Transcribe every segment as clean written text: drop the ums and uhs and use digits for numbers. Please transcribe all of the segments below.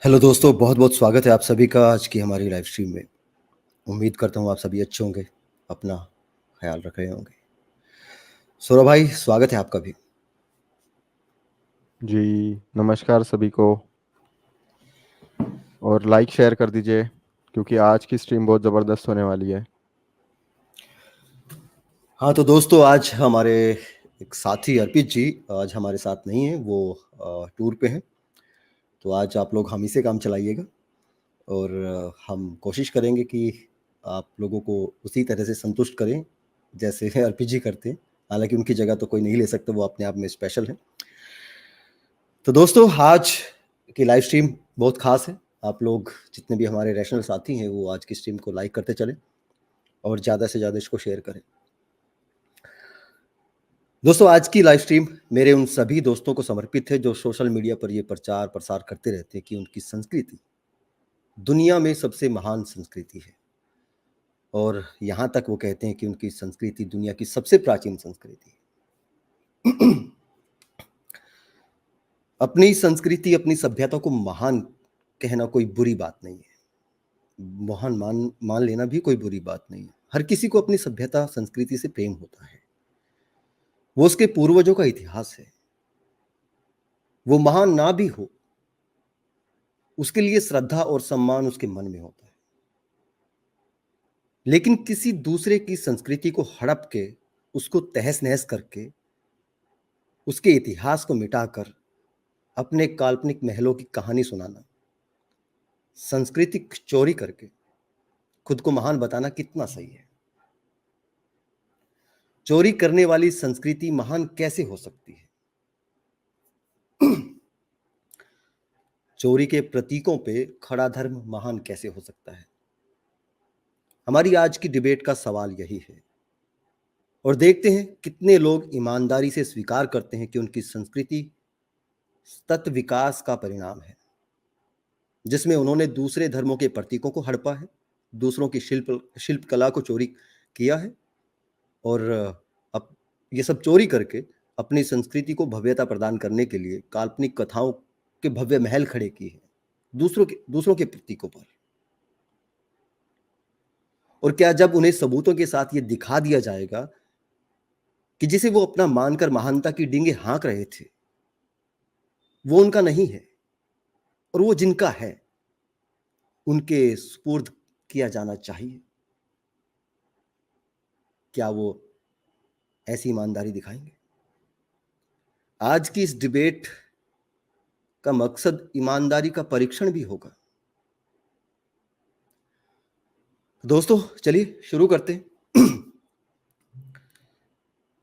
Hello दोस्तों, बहुत-बहुत स्वागत है आप सभी का आज की हमारी लाइव स्ट्रीम में। उम्मीद करता हूँ आप सभी अच्छे होंगे, अपना ख़्याल रख रहे होंगे। सौरभ भाई, स्वागत है आपका भी। जी, नमस्कार सभी को। और लाइक शेयर कर दीजिए क्योंकि आज की स्ट्रीम बहुत ज़बरदस्त होने वाली है। हाँ, तो दोस्तों आज हमारे एक साथी अर्पित जी आज हमारे साथ नहीं हैं, वो टूर पे हैं। तो आज आप लोग हम ही से काम चलाइएगा और हम कोशिश करेंगे कि आप लोगों को उसी तरह से संतुष्ट करें, जैसे अर्पित जी करते हैं। हालाँकि उनकी जगह तो कोई नहीं ले सकता, वो अपने आप में स्पेशल हैं। तो दोस्तों आज की लाइव स्ट्रीम बहुत ख़ास है। आप लोग जितने भी हमारे रैशनल साथी हैं वो आज की स्ट्रीम को लाइक करते चलें और ज़्यादा से ज़्यादा इसको शेयर करें। दोस्तों आज की लाइव स्ट्रीम मेरे उन सभी दोस्तों को समर्पित है जो सोशल मीडिया पर ये प्रचार प्रसार करते रहते हैं कि उनकी संस्कृति दुनिया में सबसे महान संस्कृति है और यहाँ तक वो कहते हैं कि उनकी संस्कृति दुनिया की सबसे प्राचीन संस्कृति है। अपनी संस्कृति अपनी सभ्यता को महान कहना कोई बुरी बात नहीं है। महान मान मान लेना भी कोई बुरी बात नहीं है। हर किसी को अपनी सभ्यता संस्कृति से प्रेम होता है। वो उसके पूर्वजों का इतिहास है। वो महान ना भी हो, उसके लिए श्रद्धा और सम्मान उसके मन में होता है। लेकिन किसी दूसरे की संस्कृति को हड़प के, उसको तहस नहस करके, उसके इतिहास को मिटाकर अपने काल्पनिक महलों की कहानी सुनाना, सांस्कृतिक चोरी करके खुद को महान बताना कितना सही है? चोरी करने वाली संस्कृति महान कैसे हो सकती है? चोरी के प्रतीकों पे खड़ा धर्म महान कैसे हो सकता है? हमारी आज की डिबेट का सवाल यही है और देखते हैं कितने लोग ईमानदारी से स्वीकार करते हैं कि उनकी संस्कृति सतत विकास का परिणाम है, जिसमें उन्होंने दूसरे धर्मों के प्रतीकों को हड़पा है, दूसरों की शिल्प कला को चोरी किया है और अब ये सब चोरी करके अपनी संस्कृति को भव्यता प्रदान करने के लिए काल्पनिक कथाओं के भव्य महल खड़े किए हैं दूसरों के प्रतीकों पर। और क्या जब उन्हें सबूतों के साथ ये दिखा दिया जाएगा कि जिसे वो अपना मानकर महानता की डींगे हाँक रहे थे वो उनका नहीं है और वो जिनका है उनके सुपुर्द किया जाना चाहिए, क्या वो ऐसी ईमानदारी दिखाएंगे? आज की इस डिबेट का मकसद ईमानदारी का परीक्षण भी होगा। दोस्तों चलिए शुरू करते हैं।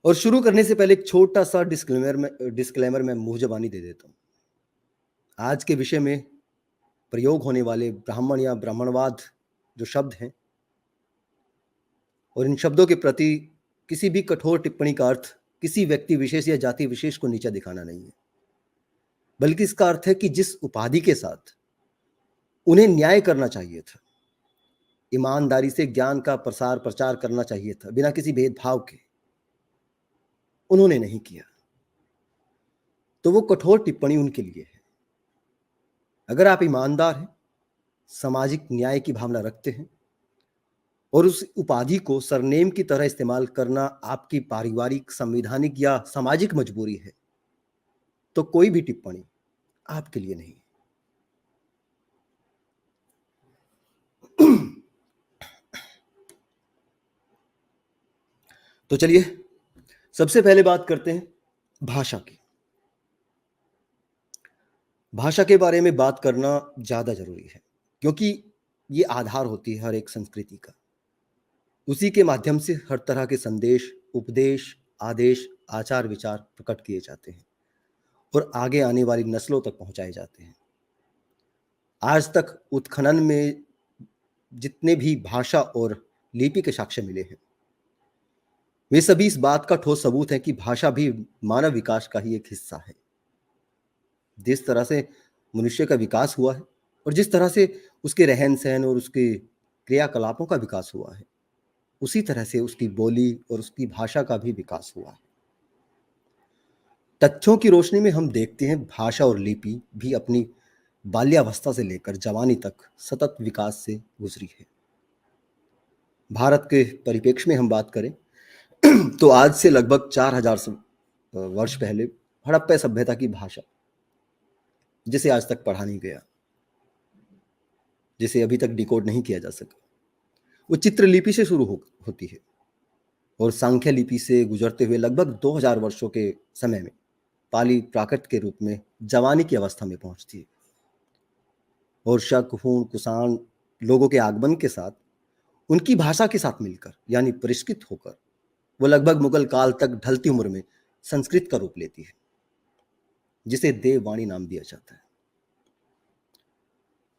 और शुरू करने से पहले एक छोटा सा डिस्क्लेमर में मुंह जबानी दे देता हूं। आज के विषय में प्रयोग होने वाले ब्राह्मण या ब्राह्मणवाद जो शब्द हैं और इन शब्दों के प्रति किसी भी कठोर टिप्पणी का अर्थ किसी व्यक्ति विशेष या जाति विशेष को नीचा दिखाना नहीं है, बल्कि इसका अर्थ है कि जिस उपाधि के साथ उन्हें न्याय करना चाहिए था, ईमानदारी से ज्ञान का प्रसार प्रचार करना चाहिए था बिना किसी भेदभाव के, उन्होंने नहीं किया, तो वो कठोर टिप्पणी उनके लिए है। अगर आप ईमानदार हैं, सामाजिक न्याय की भावना रखते हैं और उस उपाधि को सरनेम की तरह इस्तेमाल करना आपकी पारिवारिक, संवैधानिक या सामाजिक मजबूरी है, तो कोई भी टिप्पणी आपके लिए नहीं। तो चलिए सबसे पहले बात करते हैं भाषा की। भाषा के बारे में बात करना ज्यादा जरूरी है क्योंकि ये आधार होती है हर एक संस्कृति का। उसी के माध्यम से हर तरह के संदेश, उपदेश, आदेश, आचार विचार प्रकट किए जाते हैं और आगे आने वाली नस्लों तक पहुंचाए जाते हैं। आज तक उत्खनन में जितने भी भाषा और लिपि के साक्ष्य मिले हैं वे सभी इस बात का ठोस सबूत है कि भाषा भी मानव विकास का ही एक हिस्सा है। जिस तरह से मनुष्य का विकास हुआ है और जिस तरह से उसके रहन सहन और उसके क्रियाकलापों का विकास हुआ है, उसी तरह से उसकी बोली और उसकी भाषा का भी विकास हुआ है। तथ्यों की रोशनी में हम देखते हैं भाषा और लिपि भी अपनी बाल्यावस्था से लेकर जवानी तक सतत विकास से गुजरी है। भारत के परिप्रेक्ष्य में हम बात करें तो आज से लगभग 4000 वर्ष पहले हड़प्पा सभ्यता की भाषा, जिसे आज तक पढ़ा नहीं गया, जिसे अभी तक डिकोड नहीं किया जा सका, वो चित्रलिपि से शुरू होती है और सांख्य लिपि से गुजरते हुए लगभग 2000 वर्षों के समय में पाली प्राकृत के रूप में जवानी की अवस्था में पहुंचती है। और शक, हूण, कुषाण लोगों के आगमन के साथ उनकी भाषा के साथ मिलकर यानी परिष्कृत होकर वो लगभग मुगल काल तक ढलती उम्र में संस्कृत का रूप लेती है, जिसे देववाणी नाम दिया जाता है।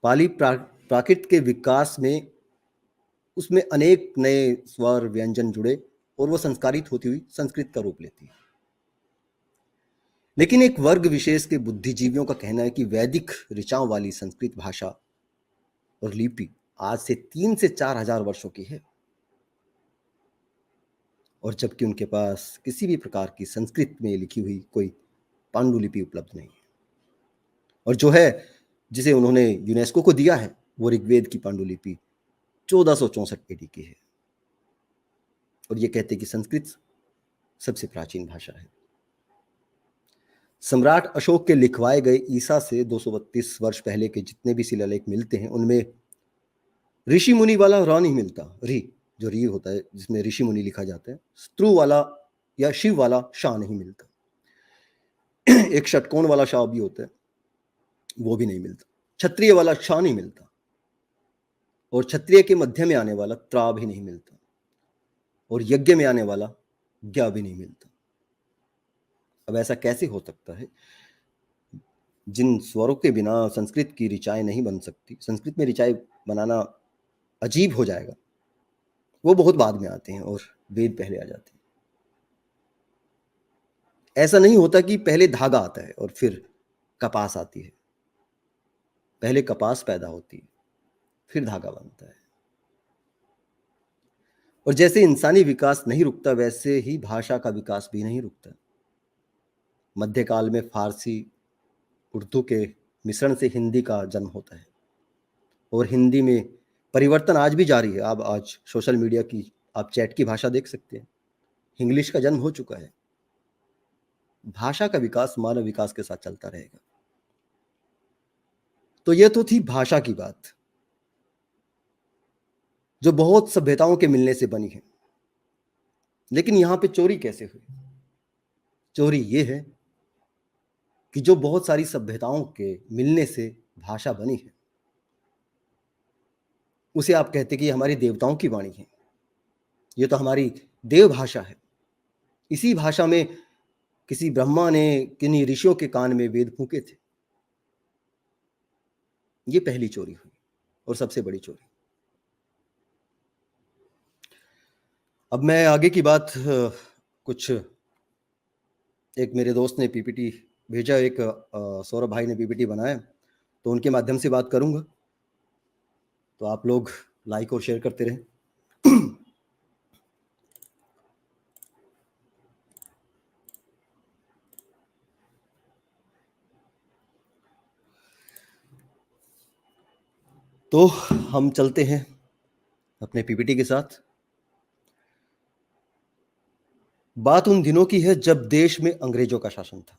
पाली प्राकृत के विकास में उसमें अनेक नए स्वर व्यंजन जुड़े और वो संस्कारित होती हुई संस्कृत का रूप लेती है। लेकिन एक वर्ग विशेष के बुद्धिजीवियों का कहना है कि वैदिक ऋचाओं वाली संस्कृत भाषा और लिपि आज से 3 से 4000 वर्षों की है, और जबकि उनके पास किसी भी प्रकार की संस्कृत में लिखी हुई कोई पांडुलिपि उपलब्ध नहीं है। और जो है, जिसे उन्होंने यूनेस्को को दिया है, वो ऋग्वेद की पांडुलिपि 1464 AD की है, और ये कहते हैं कि संस्कृत सबसे प्राचीन भाषा है। सम्राट अशोक के लिखवाए गए ईसा से 232 वर्ष पहले के जितने भी शिलालेख मिलते हैं, उनमें ऋषि मुनि वाला र नहीं मिलता। री, जो री होता है जिसमें ऋषि मुनि लिखा जाता है, स्त्रु वाला या शिव वाला शाह नहीं मिलता। एक षटकोण वाला शाह भी होता है, वो भी नहीं मिलता। क्षत्रिय वाला शाह नहीं मिलता, और क्षत्रिय के मध्य में आने वाला त्रा भी नहीं मिलता, और यज्ञ में आने वाला ज्ञा भी नहीं मिलता। अब ऐसा कैसे हो सकता है? जिन स्वरों के बिना संस्कृत की ऋचाएं नहीं बन सकती, संस्कृत में ऋचाएं बनाना अजीब हो जाएगा, वो बहुत बाद में आते हैं और वेद पहले आ जाते हैं। ऐसा नहीं होता कि पहले धागा आता है और फिर कपास आती है। पहले कपास पैदा होती है, फिर धागा बनता है। और जैसे इंसानी विकास नहीं रुकता, वैसे ही भाषा का विकास भी नहीं रुकता। मध्यकाल में फारसी उर्दू के मिश्रण से हिंदी का जन्म होता है, और हिंदी में परिवर्तन आज भी जारी है। आप आज सोशल मीडिया की आप चैट की भाषा देख सकते हैं, इंग्लिश का जन्म हो चुका है। भाषा का विकास मानव विकास के साथ चलता रहेगा। तो यह तो थी भाषा की बात, जो बहुत सभ्यताओं के मिलने से बनी है। लेकिन यहां पे चोरी कैसे हुई? चोरी यह है कि जो बहुत सारी सभ्यताओं के मिलने से भाषा बनी है, उसे आप कहते कि हमारी देवताओं की वाणी है, ये तो हमारी देव भाषा है। इसी भाषा में किसी ब्रह्मा ने किन्हीं ऋषियों के कान में वेद फूंके थे। ये पहली चोरी हुई और सबसे बड़ी चोरी। अब मैं आगे की बात कुछ, एक मेरे दोस्त ने पीपीटी भेजा, एक सौरभ भाई ने पीपीटी बनाया, तो उनके माध्यम से बात करूंगा। तो आप लोग लाइक और शेयर करते रहें। 'तो हम चलते हैं अपने पीपीटी के साथ। बात उन दिनों की है जब देश में अंग्रेजों का शासन था।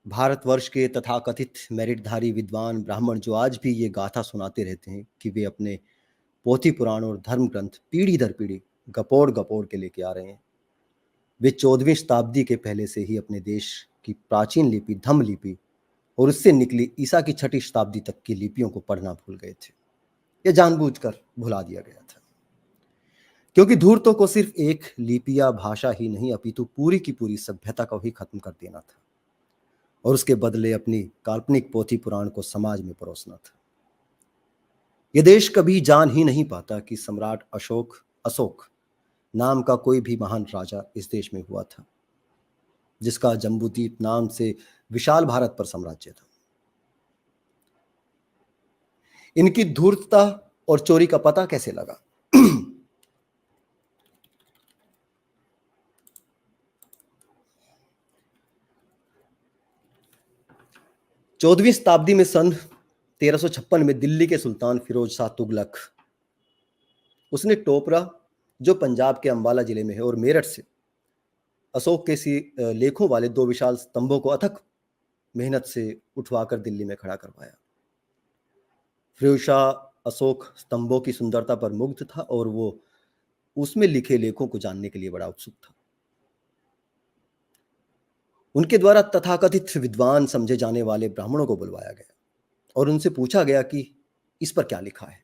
भारतवर्ष के तथाकथित मेरिटधारी विद्वान ब्राह्मण जो आज भी ये गाथा सुनाते रहते हैं कि वे अपने पोथी पुराण और धर्म ग्रंथ पीढ़ी दर पीढ़ी गपोड़ गपोड़ के लेके आ रहे हैं, वे 14वीं शताब्दी के पहले से ही अपने देश की प्राचीन लिपि धम्म लिपि और उससे निकली ईसा की 6वीं शताब्दी तक की लिपियों को पढ़ना भूल गए थे। यह जानबूझकर भुला दिया गया था, क्योंकि धूर्तों को सिर्फ एक लिपि या भाषा ही नहीं अपितु पूरी की पूरी सभ्यता को ही खत्म कर देना था, और उसके बदले अपनी काल्पनिक पोथी पुराण को समाज में परोसना था। यह देश कभी जान ही नहीं पाता कि सम्राट अशोक नाम का कोई भी महान राजा इस देश में हुआ था, जिसका जम्बूद्वीप नाम से विशाल भारत पर साम्राज्य था। इनकी धूर्तता और चोरी का पता कैसे लगा? 14वीं शताब्दी में सन 1356 में दिल्ली के सुल्तान फिरोज शाह तुगलक, उसने टोपरा जो पंजाब के अंबाला जिले में है और मेरठ से अशोक के लेखों वाले 2 विशाल स्तंभों को अथक मेहनत से उठवाकर दिल्ली में खड़ा करवाया। फिरोज शाह अशोक स्तंभों की सुंदरता पर मुग्ध था और वो उसमें लिखे लेखों को जानने के लिए बड़ा उत्सुक था। उनके द्वारा तथाकथित विद्वान समझे जाने वाले ब्राह्मणों को बुलवाया गया और उनसे पूछा गया कि इस पर क्या लिखा है।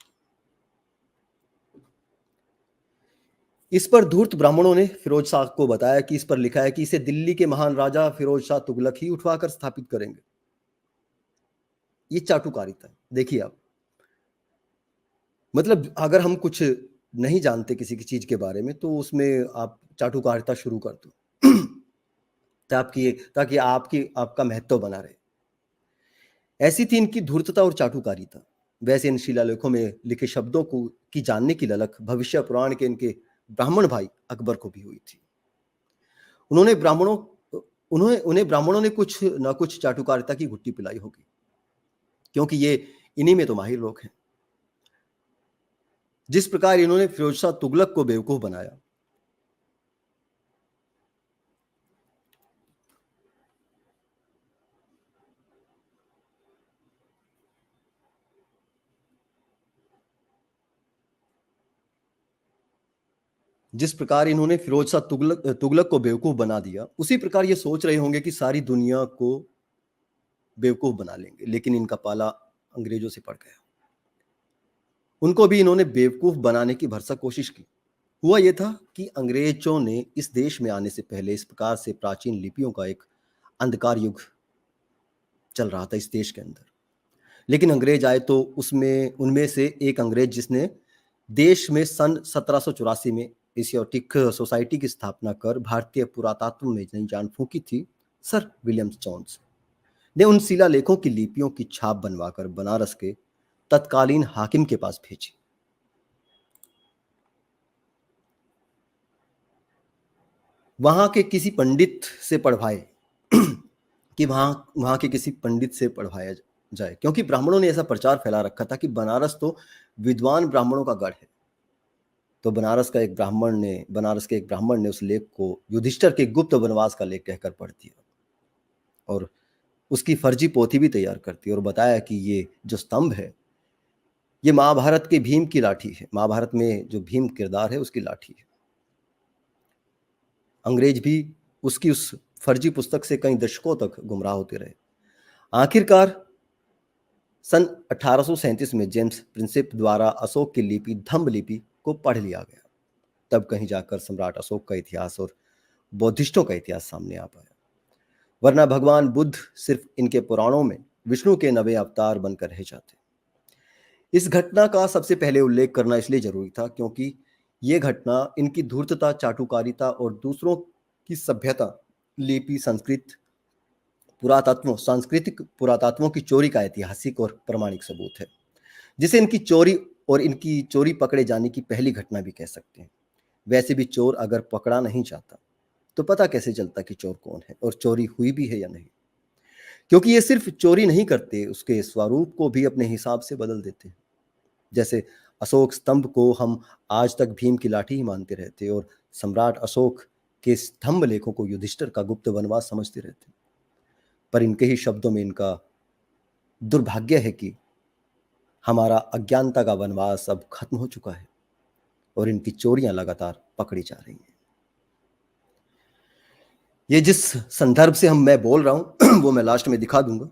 इस पर धूर्त ब्राह्मणों ने फिरोज शाह को बताया कि इस पर लिखा है कि इसे दिल्ली के महान राजा फिरोज शाह तुगलक ही उठवाकर स्थापित करेंगे। ये चाटुकारिता है। देखिए आप, मतलब अगर हम कुछ नहीं जानते किसी की चीज के बारे में तो उसमें आप चाटुकारिता शुरू कर दो ताकि आपका महत्व बना रहे। ऐसी थी इनकी धूर्तता और चाटुकारिता। वैसे इन शिलालेखों में लिखे शब्दों को की जानने की ललक भविष्य पुराण के इनके ब्राह्मण भाई अकबर को भी हुई थी। उन्हें ब्राह्मणों ने कुछ न कुछ चाटुकारिता की घुट्टी पिलाई होगी, क्योंकि ये इन्हीं में तो माहिर लोग हैं। जिस प्रकार इन्होंने फिरोज शाह तुगलक को बेवकूफ बनाया, जिस प्रकार इन्होंने फिरोज शाह तुगलक को बेवकूफ बना दिया, उसी प्रकार ये सोच रहे होंगे कि सारी दुनिया को बेवकूफ बना लेंगे। लेकिन इनका पाला अंग्रेजों से पड़ गया। उनको भी इन्होंने बेवकूफ बनाने की भरसक कोशिश की। हुआ यह था कि अंग्रेजों ने इस देश में आने से पहले इस प्रकार से प्राचीन लिपियों का एक अंधकार युग चल रहा था इस देश के अंदर। लेकिन अंग्रेज आए तो उसमें उनमें से एक अंग्रेज जिसने देश में सन 1784 में एशियाटिक सोसाइटी की स्थापना कर भारतीय पुरातत्व में नई जान फूंकी थी, सर विलियम जोन्स ने उन शिलालेखों की लिपियों की छाप बनवाकर बनारस के तत्कालीन हाकिम के पास भेजी। वहां के किसी पंडित से पढ़वाए कि वहां के किसी पंडित से पढ़वाया जाए, क्योंकि ब्राह्मणों ने ऐसा प्रचार फैला रखा था कि बनारस तो विद्वान ब्राह्मणों का गढ़ है। तो बनारस के एक ब्राह्मण ने उस लेख को युधिष्ठिर के गुप्त वनवास का लेख कहकर पढ़ दिया और उसकी फर्जी पोथी भी तैयार कर दी और बताया कि ये जो स्तंभ है ये महाभारत के भीम की लाठी है। महाभारत में जो भीम किरदार है उसकी लाठी है। अंग्रेज भी उसकी उस फर्जी पुस्तक से कई दशकों तक गुमराह होते रहे। आखिरकार सन 1837 में जेम्स प्रिंसेप द्वारा अशोक की लिपि धम्ब लिपि को पढ़ लिया गया। तब कहीं जाकर सम्राट अशोक का इतिहास और बौद्धिस्टों का इतिहास सामने आ पाया। वरना भगवान बुद्ध सिर्फ इनके पुराणों में विष्णु के नवे अवतार बनकर रह जाते। इस घटना का सबसे पहले उल्लेख करना इसलिए जरूरी था क्योंकि यह घटना इनकी धूर्तता, चाटुकारिता और दूसरों की सभ्यता, लिपि, सांस्कृतिक पुरातत्वों की चोरी का ऐतिहासिक और प्रमाणिक सबूत है, जिसे इनकी चोरी पकड़े जाने की पहली घटना भी कह सकते हैं। वैसे भी चोर अगर पकड़ा नहीं जाता तो पता कैसे चलता कि चोर कौन है और चोरी हुई भी है या नहीं, क्योंकि ये सिर्फ चोरी नहीं करते, उसके स्वरूप को भी अपने हिसाब से बदल देते हैं। जैसे अशोक स्तंभ को हम आज तक भीम की लाठी ही मानते रहते और सम्राट अशोक के स्तंभ लेखों को युधिष्ठिर का गुप्त वनवास समझते रहते। पर इनके ही शब्दों में इनका दुर्भाग्य है कि हमारा अज्ञानता का वनवास अब खत्म हो चुका है और इनकी चोरियां लगातार पकड़ी जा रही हैं। ये जिस संदर्भ से मैं बोल रहा हूं वो मैं लास्ट में दिखा दूंगा।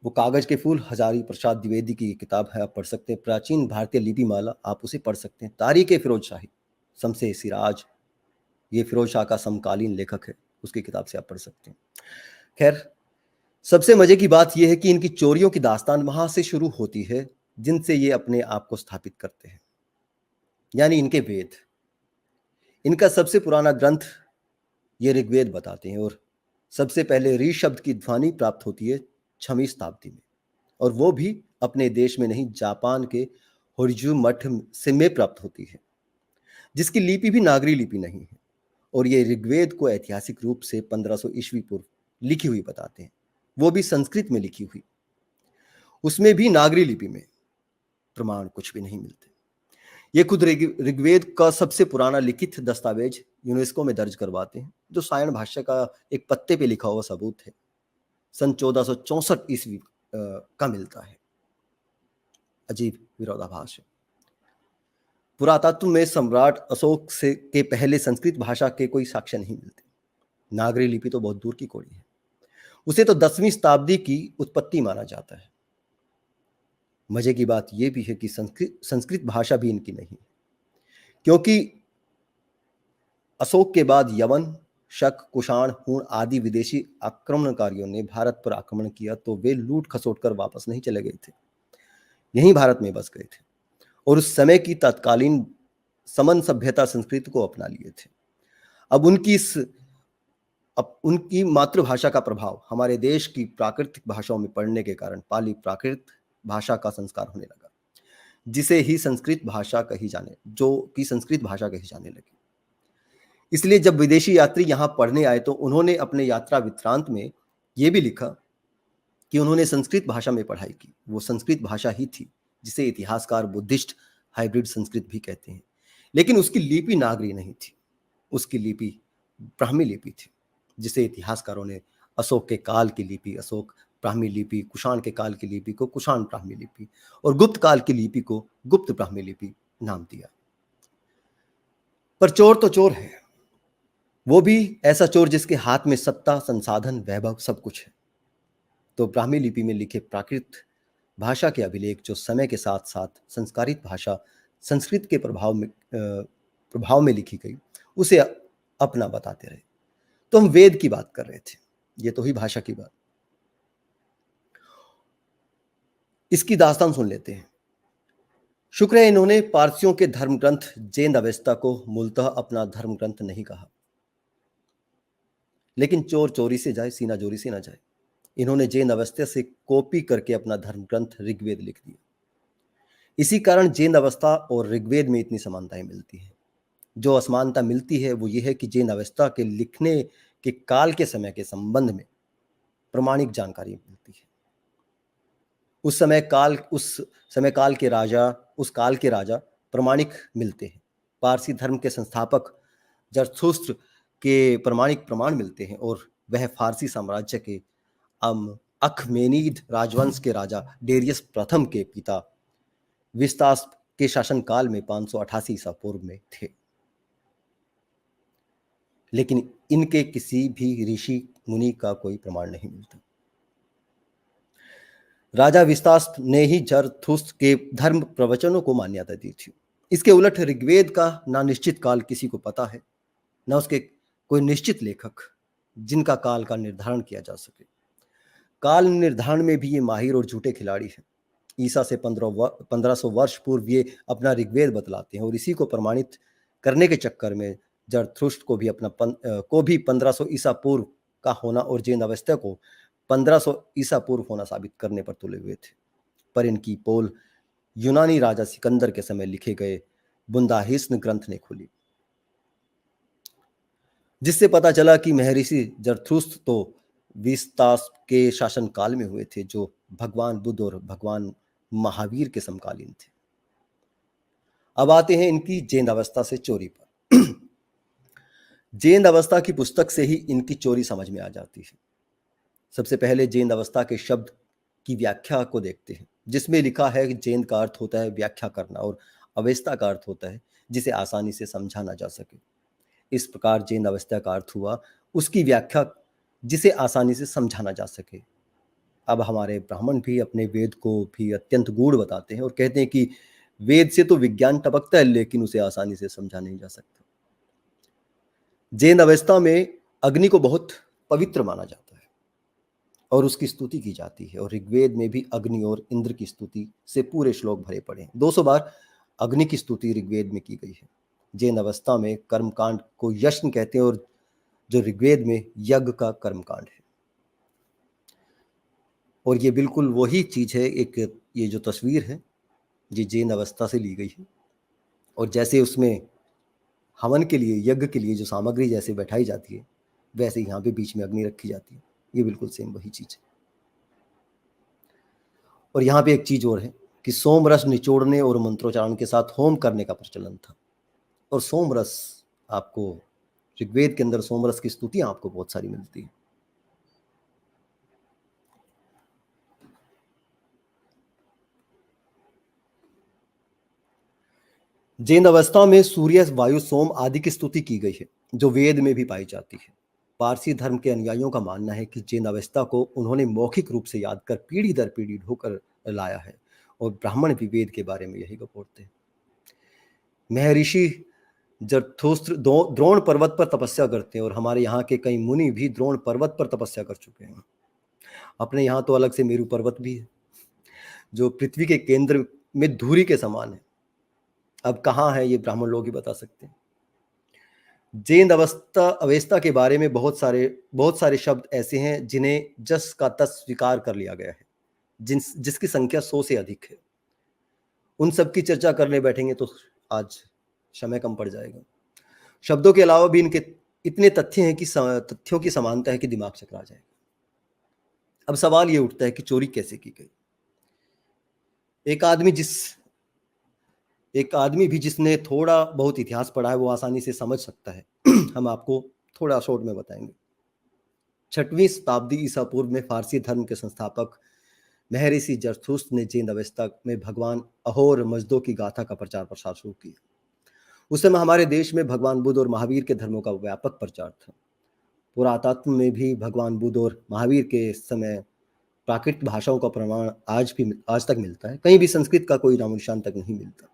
वो कागज के फूल, हजारी प्रसाद द्विवेदी की किताब है, आप पढ़ सकते हैं। प्राचीन भारतीय लिपि माला, आप उसे पढ़ सकते हैं। तारीख फिरोज शाही, शमसे सिराज, ये फिरोज शाह का समकालीन लेखक है, उसकी किताब से आप पढ़ सकते हैं। खैर, सबसे मजे की बात यह है कि इनकी चोरियों की दास्तान वहां से शुरू होती है जिनसे ये अपने आप को स्थापित करते हैं, यानी इनके वेद। इनका सबसे पुराना ग्रंथ ये ऋग्वेद बताते हैं और सबसे पहले ऋ शब्द की ध्वनि प्राप्त होती है 6वीं शताब्दी में, और वो भी अपने देश में नहीं, जापान के होरिजु मठ से में प्राप्त होती है, जिसकी लिपि भी नागरी लिपि नहीं है। और ये ऋग्वेद को ऐतिहासिक रूप से 1500 ईस्वी पूर्व लिखी हुई बताते हैं, वो भी संस्कृत में लिखी हुई। उसमें भी नागरी लिपि में प्रमाण कुछ भी नहीं मिलते। ये खुद ऋग्वेद का सबसे पुराना लिखित दस्तावेज यूनेस्को में दर्ज करवाते हैं, जो सायण भाष्य का एक पत्ते पे लिखा हुआ सबूत है, सन 1464 ईस्वी का मिलता है। अजीब विरोधाभास है। पुरातत्व में सम्राट अशोक से के पहले संस्कृत भाषा के कोई साक्ष्य नहीं मिलते। नागरी लिपि तो बहुत दूर की कौड़ी है, उसे तो 10वीं शताब्दी की उत्पत्ति माना जाता है। मजे की बात यह भी है कि संस्कृत भाषा भी इनकी नहीं, क्योंकि अशोक के बाद यवन, शक, कुषाण, हूण आदि विदेशी आक्रमणकारियों ने भारत पर आक्रमण किया तो वे लूट खसोट कर वापस नहीं चले गए थे, यहीं भारत में बस गए थे और उस समय की तत्कालीन समन सभ्यता संस्कृत को अपना लिए थे। अब उनकी मातृभाषा का प्रभाव हमारे देश की प्राकृतिक भाषाओं में पड़ने के कारण पाली प्राकृत भाषा का संस्कार होने लगा, जिसे ही संस्कृत भाषा कही जाने लगी। इसलिए जब विदेशी यात्री यहाँ पढ़ने आए तो उन्होंने अपने यात्रा वृत्तांत में यह भी लिखा कि उन्होंने संस्कृत भाषा में पढ़ाई की। वो संस्कृत भाषा ही थी जिसे इतिहासकार बुद्धिस्ट हाइब्रिड संस्कृत भी कहते हैं, लेकिन उसकी लिपि नागरी नहीं थी, उसकी लिपि ब्राह्मी लिपि थी, जिसे इतिहासकारों ने अशोक के काल की लिपि अशोक ब्राह्मी लिपि, कुषाण के काल की लिपि को कुषाण ब्राह्मी लिपि और गुप्त काल की लिपि को गुप्त ब्राह्मी लिपि नाम दिया। पर चोर तो चोर है, वो भी ऐसा चोर जिसके हाथ में सत्ता, संसाधन, वैभव सब कुछ है। तो ब्राह्मी लिपि में लिखे प्राकृत भाषा के अभिलेख जो समय के साथ साथ संस्कारित भाषा संस्कृत के प्रभाव में लिखी गई, उसे अपना बताते रहे। तो हम वेद की बात कर रहे थे, ये तो ही भाषा की बात। इसकी दास्तान सुन लेते हैं। शुक्र है इन्होंने पारसियों के धर्म ग्रंथ जैन अवेस्ता को मूलतः अपना धर्म ग्रंथ नहीं कहा, लेकिन चोर चोरी से जाए, सीना जोरी से ना जाए। इन्होंने जैन अवस्था से कॉपी करके अपना धर्म ग्रंथ ऋग्वेद लिख दिया। इसी कारण जैन अवस्था और ऋग्वेद में इतनी समानताएं मिलती हैं। जो असमानता मिलती है वो ये है कि जैन अवस्था के लिखने के काल के समय के संबंध में प्रमाणिक जानकारी मिलती है। उस काल के राजा प्रमाणिक मिलते हैं। पारसी धर्म के संस्थापक जरथुस्त्र के प्रमाणिक प्रमाण मिलते हैं और वह फारसी साम्राज्य के अखमेनीद राजवंश के राजा डेरियस प्रथम के पिता विस्तास के शासनकाल में 588 ईसा पूर्व में थे। लेकिन इनके किसी भी ऋषि मुनि का कोई प्रमाण नहीं मिलता। राजा विस्तास ने ही जरथुस्त्र के धर्म प्रवचनों को मान्यता दी थी। इसके उलट ऋग्वेद का ना निश्चित काल किसी को पता है, ना उसके कोई निश्चित लेखक जिनका काल का निर्धारण किया जा सके। काल निर्धारण में भी ये माहिर और झूठे खिलाड़ी हैं। ईसा से 1500 वर्ष पूर्व ये अपना ऋग्वेद बतलाते हैं और इसी को प्रमाणित करने के चक्कर में जरथुस्त्र को भी 1500 ईसा पूर्व का होना और जैन अवस्था को 1500 ईसा पूर्व होना साबित करने पर तुले हुए थे। पर इनकी पोल यूनानी राजा सिकंदर के समय लिखे गए बुंदाहिस्न ग्रंथ ने खुली, जिससे पता चला कि महर्षि जरथुस्त्र तो विस्तास के शासन काल में हुए थे, जो भगवान बुद्ध और भगवान महावीर के समकालीन थे। अब आते हैं इनकी जैन अवस्था से चोरी पर। जैन अवस्था की पुस्तक से ही इनकी चोरी समझ में आ जाती है। सबसे पहले जैन अवस्था के शब्द की व्याख्या को देखते हैं, जिसमें लिखा है कि जैन का अर्थ होता है व्याख्या करना और अवस्था का अर्थ होता है जिसे आसानी से समझा ना जा सके। इस प्रकार जैन अवस्था का अर्थ हुआ उसकी व्याख्या जिसे आसानी से समझाना जा सके। अब हमारे ब्राह्मण भी अपने वेद को भी अत्यंत गूढ़ बताते हैं और कहते हैं कि वेद से तो विज्ञान टपकता है, लेकिन उसे आसानी से समझा नहीं जा सकता। जैन अवस्था में अग्नि को बहुत पवित्र माना जाता है और उसकी स्तुति की जाती है, और ऋग्वेद में भी अग्नि और इंद्र की स्तुति से पूरे श्लोक भरे पड़े हैं। 200 बार अग्नि की स्तुति ऋग्वेद में की गई है। जैन अवस्था में कर्मकांड को यज्ञ कहते हैं और जो ऋग्वेद में यज्ञ का कर्मकांड है। और ये बिल्कुल वही चीज है, ये जो तस्वीर है ये जैन अवस्था से ली गई है, और जैसे उसमें हवन के लिए, यज्ञ के लिए जो सामग्री जैसे बैठाई जाती है, वैसे यहाँ पे बीच में अग्नि रखी जाती है। ये बिल्कुल सेम वही चीज है। और यहाँ पे एक चीज और है कि सोम रस निचोड़ने और मंत्रोच्चारण के साथ होम करने का प्रचलन था। और सोम रस आपको ऋग्वेद के अंदर सोम रस की स्तुतियां आपको बहुत सारी मिलती है। जैन अवस्था में सूर्य, वायु, सोम आदि की स्तुति की गई है, जो वेद में भी पाई जाती है। पारसी धर्म के अनुयायियों का मानना है कि जैन अवस्था को उन्होंने मौखिक रूप से याद कर पीढ़ी दर पीढ़ी ढोकर लाया है, और ब्राह्मण भी वेद के बारे में यही बोलते हैं। महर्षि जरथुस्त्र द्रोण पर्वत पर तपस्या करते हैं, और हमारे यहाँ के कई मुनि भी द्रोण पर्वत पर तपस्या कर चुके हैं। अपने यहाँ तो अलग से मेरू पर्वत भी है, जो पृथ्वी के केंद्र में धूरी के समान है। अब कहाँ है ये ब्राह्मण लोग ही बता सकते हैं। जैन अवस्था के बारे में बहुत सारे शब्द ऐसे हैं जिन्हें जस का तस स्वीकार कर लिया गया है, जिसकी संख्या 100 से अधिक है। उन सब की चर्चा करने बैठेंगे तो आज समय कम पड़ जाएगा। शब्दों के अलावा भी इनके इतने तथ्य हैं कि तथ्यों की समानता है कि दिमाग चकरा जाएगा। अब सवाल ये उठता है कि चोरी कैसे की गई। एक आदमी भी जिसने थोड़ा बहुत इतिहास पढ़ा है वो आसानी से समझ सकता है। हम आपको थोड़ा शॉर्ट में बताएंगे। 6वीं शताब्दी ईसा पूर्व में फारसी धर्म के संस्थापक महर्षि जरथुस्त्र ने जैन अवस्था में भगवान अहोर मजदों की गाथा का प्रचार प्रसार शुरू किया। उस समय हमारे देश में भगवान बुद्ध और महावीर के धर्मों का व्यापक प्रचार था। पुरातत्व में भी भगवान बुद्ध और महावीर के समय प्राकृत भाषाओं का प्रमाण आज तक मिलता है। कहीं भी संस्कृत का कोई नामो निशान तक नहीं मिलता।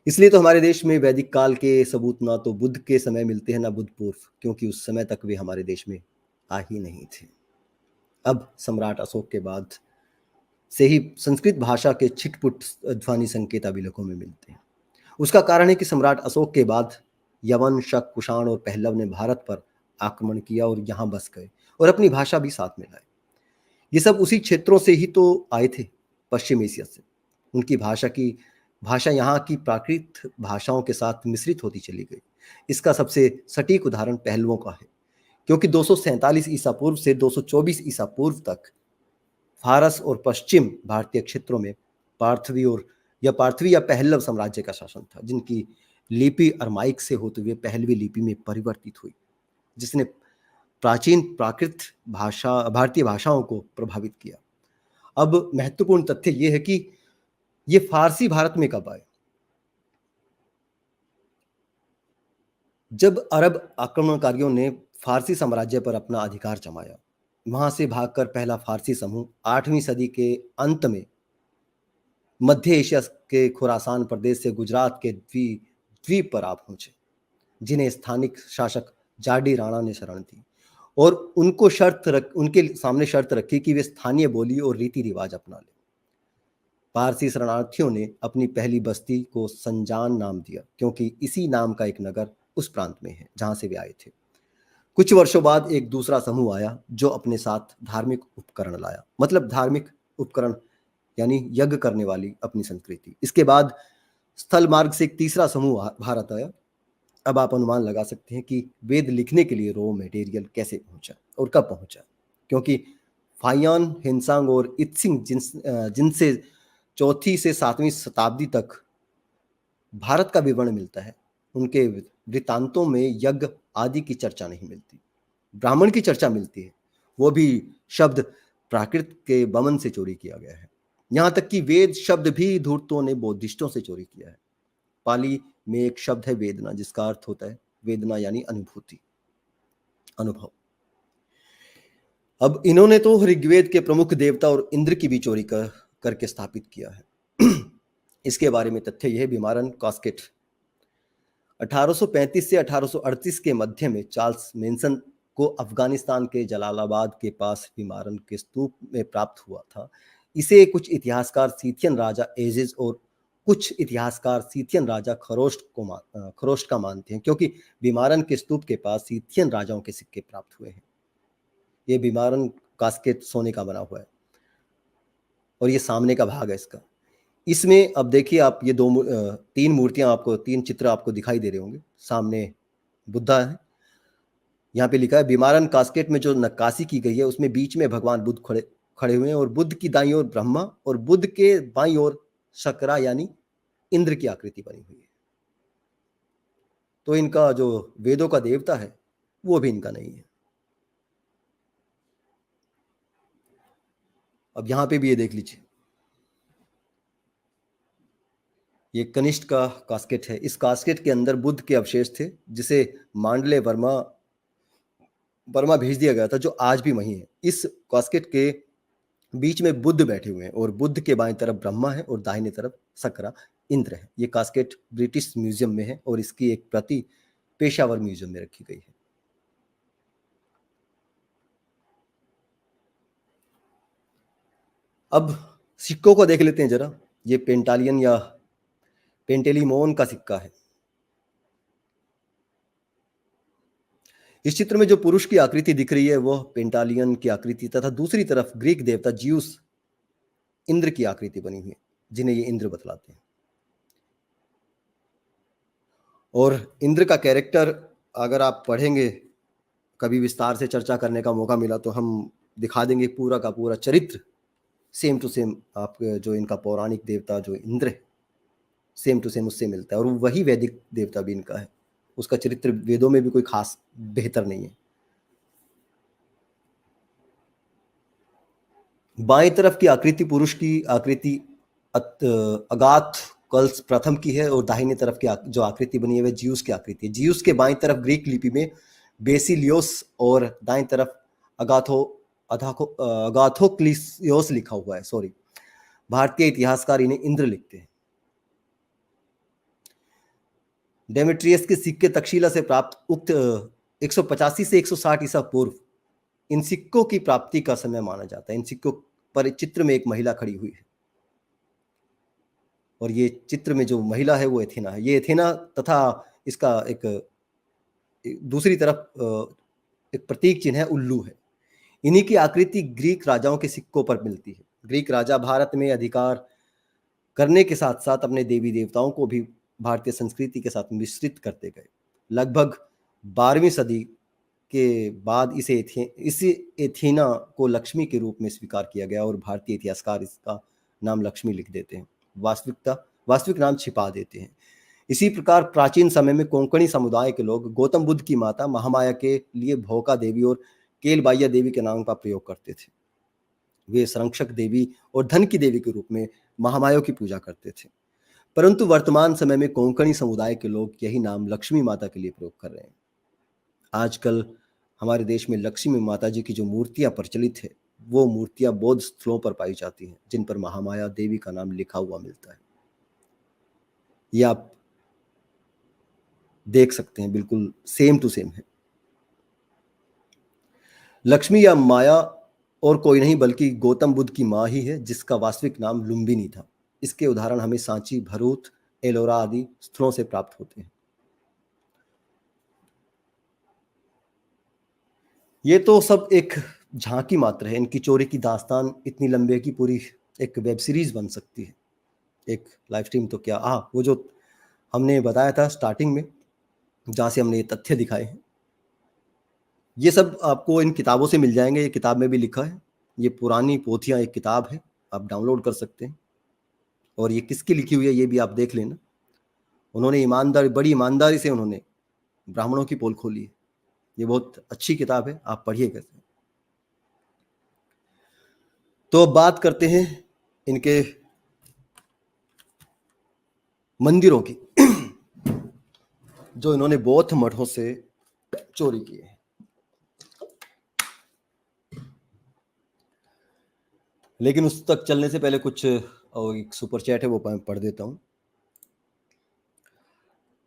इसलिए तो हमारे देश में वैदिक काल के सबूत ना तो बुद्ध के समय मिलते हैं ना बुद्ध पूर्व, क्योंकि उस समय तक वे हमारे देश में आ ही नहीं थे। अब सम्राट अशोक के बाद से ही संस्कृत भाषा के छिटपुट ध्वनि संकेत अभिलेखों में मिलते हैं। उसका कारण है कि सम्राट अशोक के बाद यवन, शक, कुषाण और पहलव ने भारत पर आक्रमण किया और यहाँ बस गए और अपनी भाषा भी साथ में लाए। ये सब उसी क्षेत्रों से ही तो आए थे, पश्चिम एशिया से। उनकी भाषा यहाँ की प्राकृत भाषाओं के साथ मिश्रित होती चली गई। इसका सबसे सटीक उदाहरण पहलवों का है, क्योंकि 247 ईसा पूर्व से 224 ईसा पूर्व तक फारस और पश्चिम भारतीय क्षेत्रों में पार्थवी या पहलव साम्राज्य का शासन था, जिनकी लिपि अरमाइक से होते हुए पहलवी लिपि में परिवर्तित हुई, जिसने प्राचीन प्राकृत भारतीय भाषाओं को प्रभावित किया। अब महत्वपूर्ण तथ्य यह है कि ये फारसी भारत में कब आए। जब अरब आक्रमणकारियों ने फारसी साम्राज्य पर अपना अधिकार जमाया, वहां से भागकर पहला फारसी समूह 8वीं सदी के अंत में मध्य एशिया के खुरासान प्रदेश से गुजरात के द्वीप पर आ पहुंचे, जिन्हें स्थानिक शासक जाडी राणा ने शरण दी और उनके सामने शर्त रखी कि वे स्थानीय बोली और रीति रिवाज अपना लें। पारसी शरणार्थियों ने अपनी पहली बस्ती को संजान नाम दिया, क्योंकि इसी नाम का एक नगर उस प्रांत में है जहां से वे आए थे। कुछ वर्षों बाद एक दूसरा समूह आया जो अपने साथ धार्मिक उपकरण लाया, मतलब धार्मिक उपकरण यानी यज्ञ करने वाली अपनी संस्कृति। इसके बाद स्थल मार्ग से एक तीसरा समूह भारत आया। अब आप अनुमान लगा सकते हैं कि वेद लिखने के लिए रॉ मटेरियल कैसे पहुंचा और कब पहुंचा, क्योंकि फायान, हिंसांग और इत्सिंग जिनसे 4वीं से 7वीं शताब्दी तक भारत का विवरण मिलता है, उनके वृत्तांतों में यज्ञ आदि की चर्चा नहीं मिलती। ब्राह्मण की चर्चा मिलती है, वो भी शब्द प्राकृत के बमन से चोरी किया गया है। यहाँ तक कि वेद शब्द भी धूर्तों ने बौद्धिस्टों से चोरी किया है। पाली में एक शब्द है वेदना, जिसका अर्थ होता है वेदना यानी अनुभूति, अनुभव। अब इन्होंने तो ऋग्वेद के प्रमुख देवता और इंद्र की भी चोरी करके स्थापित किया है। इसके बारे में तथ्य यह विमारन कास्केट 1835 से 1838 के मध्य में चार्ल्स मेंसन को अफगानिस्तान के जलालाबाद के पास विमारन के स्तूप में प्राप्त हुआ था। इसे कुछ इतिहासकार सीथियन राजा एजिज और कुछ इतिहासकार सीथियन राजा खरोष्ट का मानते हैं, क्योंकि विमारन के स्तूप के पास सीथियन राजाओं के सिक्के प्राप्त हुए हैं। ये विमारन कास्केट सोने का बना हुआ है और ये सामने का भाग है इसका। इसमें अब देखिए आप, ये तीन चित्र आपको दिखाई दे रहे होंगे। सामने बुद्धा है, यहाँ पे लिखा है विमारन कास्केट में जो नक्काशी की गई है उसमें बीच में भगवान बुद्ध खड़े हुए हैं और बुद्ध की दाईं ओर ब्रह्मा और बुद्ध के बाईं ओर शकरा यानी इंद्र की आकृति बनी हुई है। तो इनका जो वेदों का देवता है वो भी इनका नहीं है। अब यहां पे भी ये देख लीजिए, ये कनिष्ठ का कास्केट है। इस कास्केट के अंदर बुद्ध के अवशेष थे जिसे मांडले वर्मा भेज दिया गया था, जो आज भी वहीं है। इस कास्केट के बीच में बुद्ध बैठे हुए हैं और बुद्ध के बाएं तरफ ब्रह्मा है और दाहिने तरफ सकरा इंद्र है। ये कास्केट ब्रिटिश म्यूजियम में है और इसकी एक प्रति पेशावर म्यूजियम में रखी गई है। अब सिक्कों को देख लेते हैं जरा। ये पेंटालियन या पेंटेलिमोन का सिक्का है। इस चित्र में जो पुरुष की आकृति दिख रही है वह पेंटालियन की आकृति, तथा दूसरी तरफ ग्रीक देवता जियूस इंद्र की आकृति बनी हुई है, जिन्हें ये इंद्र बतलाते हैं। और इंद्र का कैरेक्टर अगर आप पढ़ेंगे, कभी विस्तार से चर्चा करने का मौका मिला तो हम दिखा देंगे पूरा का पूरा चरित्र सेम टू सेम। आप जो इनका पौराणिक देवता जो इंद्र है सेम टू सेम उससे मिलता है, और वही वैदिक देवता भी इनका है। उसका चरित्र वेदों में भी कोई खास बेहतर नहीं है। बाएं तरफ की आकृति पुरुष की आकृति अगाथ कल्स प्रथम की है और दाहिने तरफ की जो आकृति बनी है वह जियूस की आकृति है। जियूस के बाएं तरफ ग्रीक लिपि में बेसिलियोस और दाएं तरफ अगाथोक्लियोस लिखा हुआ है। सॉरी, भारतीय इतिहासकार इन्हें इंद्र लिखते हैं। डेमेट्रियस के सिक्के तक्षशिला से प्राप्त उक्त 185 से 160 ईसा पूर्व इन सिक्कों की प्राप्ति का समय माना जाता है। इन सिक्कों पर चित्र में एक महिला खड़ी हुई है और ये चित्र में जो महिला है वो एथेना है। ये एथेना तथा इसका एक दूसरी तरफ एक प्रतीक चिन्ह है, उल्लू है। इन्हीं की आकृति ग्रीक राजाओं के सिक्कों पर मिलती है। ग्रीक राजा भारत में अधिकार करने के साथ साथ अपने देवी देवताओं को भी भारतीय संस्कृति के साथ मिश्रित करते गए। लगभग 12वीं सदी के बाद इस एथेना को लक्ष्मी के रूप में स्वीकार किया गया और भारतीय इतिहासकार इसका नाम लक्ष्मी लिख देते हैं, वास्तविक नाम छिपा देते हैं। इसी प्रकार प्राचीन समय में कोंकणी समुदाय के लोग गौतम बुद्ध की माता महामाया के लिए भोका देवी और केलबाइया देवी के नाम का प्रयोग करते थे। वे संरक्षक देवी और धन की देवी के रूप में महामाया की पूजा करते थे। परंतु वर्तमान समय में कोंकणी समुदाय के लोग यही नाम लक्ष्मी माता के लिए प्रयोग कर रहे हैं। आजकल हमारे देश में लक्ष्मी माता जी की जो मूर्तियां प्रचलित है वो मूर्तियां बौद्ध स्थलों पर पाई जाती हैं, जिन पर महामाया देवी का नाम लिखा हुआ मिलता है। ये आप देख सकते हैं, बिल्कुल सेम टू सेम है। लक्ष्मी या माया और कोई नहीं बल्कि गौतम बुद्ध की मां ही है, जिसका वास्तविक नाम लुम्बिनी था। इसके उदाहरण हमें सांची, भरूच, एलोरा आदि स्थलों से प्राप्त होते हैं। ये तो सब एक झांकी मात्र है। इनकी चोरी की दास्तान इतनी लंबी है कि पूरी एक वेब सीरीज बन सकती है, एक लाइव स्ट्रीम तो क्या। वो जो हमने बताया था स्टार्टिंग में, जहाँ से हमने ये तथ्य दिखाए हैं, ये सब आपको इन किताबों से मिल जाएंगे। ये किताब में भी लिखा है। ये पुरानी पोथियाँ एक किताब है, आप डाउनलोड कर सकते हैं। और ये किसकी लिखी हुई है ये भी आप देख लेना। उन्होंने बड़ी ईमानदारी से उन्होंने ब्राह्मणों की पोल खोली है। ये बहुत अच्छी किताब है, आप पढ़िए कैसे। तो अब बात करते हैं इनके मंदिरों की जो इन्होंने बौद्ध मठों से चोरी किए हैं। लेकिन उस तक चलने से पहले कुछ एक सुपर चैट है वो पढ़ देता हूं।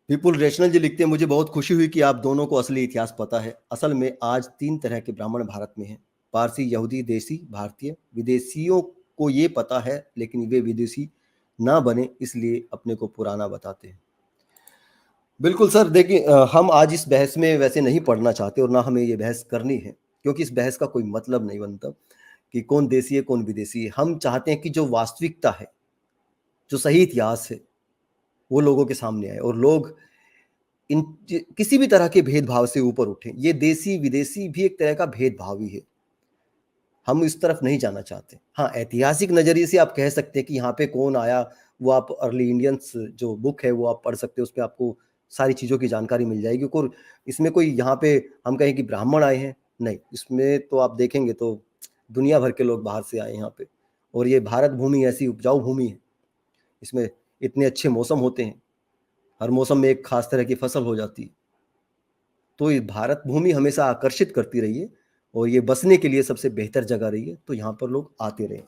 विपुल रेशनल जी लिखते हैं, मुझे बहुत खुशी हुई कि आप दोनों को असली इतिहास पता है। असल में आज 3 तरह के ब्राह्मण भारत में हैं, पारसी, यहूदी, देसी, भारतीय। विदेशियों को ये पता है लेकिन वे विदेशी ना बने इसलिए अपने को पुराना बताते हैं। बिल्कुल सर, देखिए हम आज इस बहस में वैसे नहीं पढ़ना चाहते और ना हमें ये बहस करनी है, क्योंकि इस बहस का कोई मतलब नहीं बनता कि कौन देसी है कौन विदेशी है। हम चाहते हैं कि जो वास्तविकता है, जो सही इतिहास है, वो लोगों के सामने आए और लोग इन किसी भी तरह के भेदभाव से ऊपर उठें। ये देसी विदेशी भी एक तरह का भेदभाव ही है। हम इस तरफ नहीं जाना चाहते। हाँ, ऐतिहासिक नज़रिए से आप कह सकते हैं कि यहाँ पे कौन आया, वो आप अर्ली इंडियंस जो बुक है वो आप पढ़ सकते हो, उसपे आपको सारी चीज़ों की जानकारी मिल जाएगी। और इसमें कोई यहाँ पे हम कहें कि ब्राह्मण आए हैं, नहीं, इसमें तो आप देखेंगे तो दुनिया भर के लोग बाहर से आए हैं यहाँ पे। और ये भारत भूमि ऐसी उपजाऊ भूमि है, इसमें इतने अच्छे मौसम होते हैं, हर मौसम में एक खास तरह की फसल हो जाती है। तो ये भारत भूमि हमेशा आकर्षित करती रही है और ये बसने के लिए सबसे बेहतर जगह रही है, तो यहाँ पर लोग आते रहे हैं।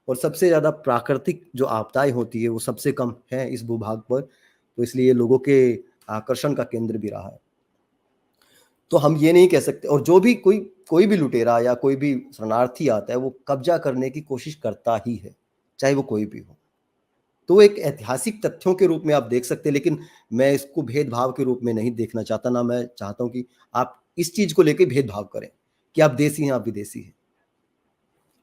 और सबसे ज़्यादा प्राकृतिक जो आपदाएं होती है वो सबसे कम है इस भूभाग पर, तो इसलिए लोगों के आकर्षण का केंद्र भी रहा है। तो हम ये नहीं कह सकते, और जो भी कोई भी लुटेरा या कोई भी शरणार्थी आता है वो कब्जा करने की कोशिश करता ही है, चाहे वो कोई भी हो। तो एक ऐतिहासिक तथ्यों के रूप में आप देख सकते हैं, लेकिन मैं इसको भेदभाव के रूप में नहीं देखना चाहता। ना मैं चाहता हूं कि आप इस चीज को लेकर भेदभाव करें कि आप देसी हैं, आप विदेशी हैं।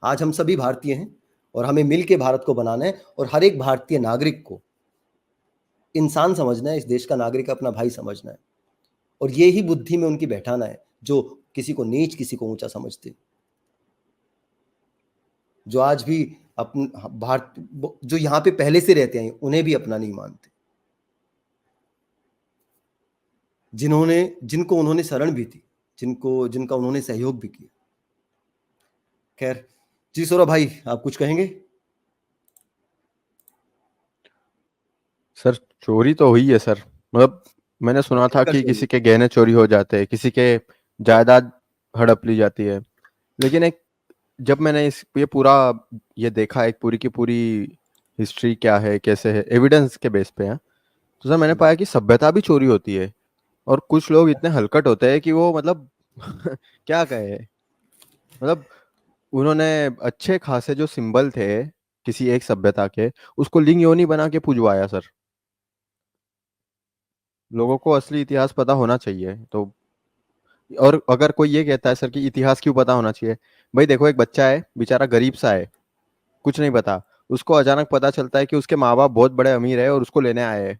आज हम सभी भारतीय हैं और हमें मिल के भारत को बनाना है, और हर एक भारतीय नागरिक को इंसान समझना है, इस देश का नागरिक अपना भाई समझना है। और ये ही बुद्धि में उनकी बैठाना है जो किसी को नीच किसी को ऊंचा समझते, जो आज भी अपन भारत जो यहाँ पे पहले से रहते हैं उन्हें भी अपना नहीं मानते, जिनको उन्होंने शरण भी दी, जिनका उन्होंने सहयोग भी किया। खैर, जी सौरभ भाई, आप कुछ कहेंगे? सर चोरी तो हुई है सर, मतलब मैंने सुना था भयंकर कि चोरी। किसी के गहने चोरी हो जाते हैं, किसी के जायदाद हड़प ली जाती है। लेकिन एक जब मैंने इस ये पूरा ये देखा, एक पूरी की पूरी हिस्ट्री क्या है कैसे है एविडेंस के बेस पे है, तो सर मैंने पाया कि सभ्यता भी चोरी होती है। और कुछ लोग इतने हलकट होते हैं कि वो मतलब क्या कहे, मतलब उन्होंने अच्छे खासे जो सिंबल थे किसी एक सभ्यता के, उसको लिंग योनि बना के पुजवाया सर। लोगों को असली इतिहास पता होना चाहिए। तो और अगर कोई ये कहता है सर कि इतिहास क्यों पता होना चाहिए, भाई देखो एक बच्चा है बेचारा गरीब सा है, कुछ नहीं पता, उसको अचानक पता चलता है कि उसके माँ बाप बहुत बड़े अमीर है और उसको लेने आए हैं,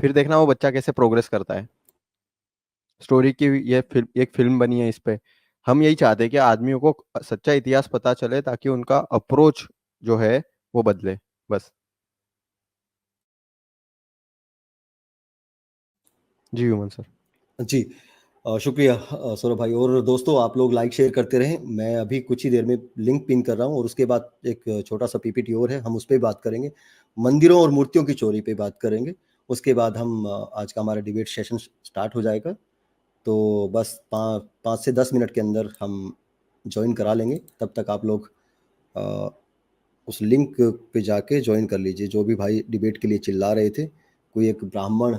फिर देखना वो बच्चा कैसे प्रोग्रेस करता है। स्टोरी की ये फिल्म, एक फिल्म बनी है इस पे। हम यही चाहते हैं कि आदमियों को सच्चा इतिहास पता चले ताकि उनका अप्रोच जो है वो बदले, बस। जी उमन सर। जी, शुक्रिया सौरभ भाई। और दोस्तों, आप लोग लाइक शेयर करते रहें। मैं अभी कुछ ही देर में लिंक पिन कर रहा हूँ, और उसके बाद एक छोटा सा पीपीटी और है, हम उस पर बात करेंगे। मंदिरों और मूर्तियों की चोरी पे बात करेंगे। उसके बाद हम आज का हमारा डिबेट सेशन स्टार्ट हो जाएगा। तो बस 5 से 10 मिनट के अंदर हम ज्वाइन करा लेंगे। तब तक आप लोग अ, उस लिंक पे जाके ज्वाइन कर लीजिए। जो भी भाई डिबेट के लिए चिल्ला रहे थे, कोई एक ब्राह्मण,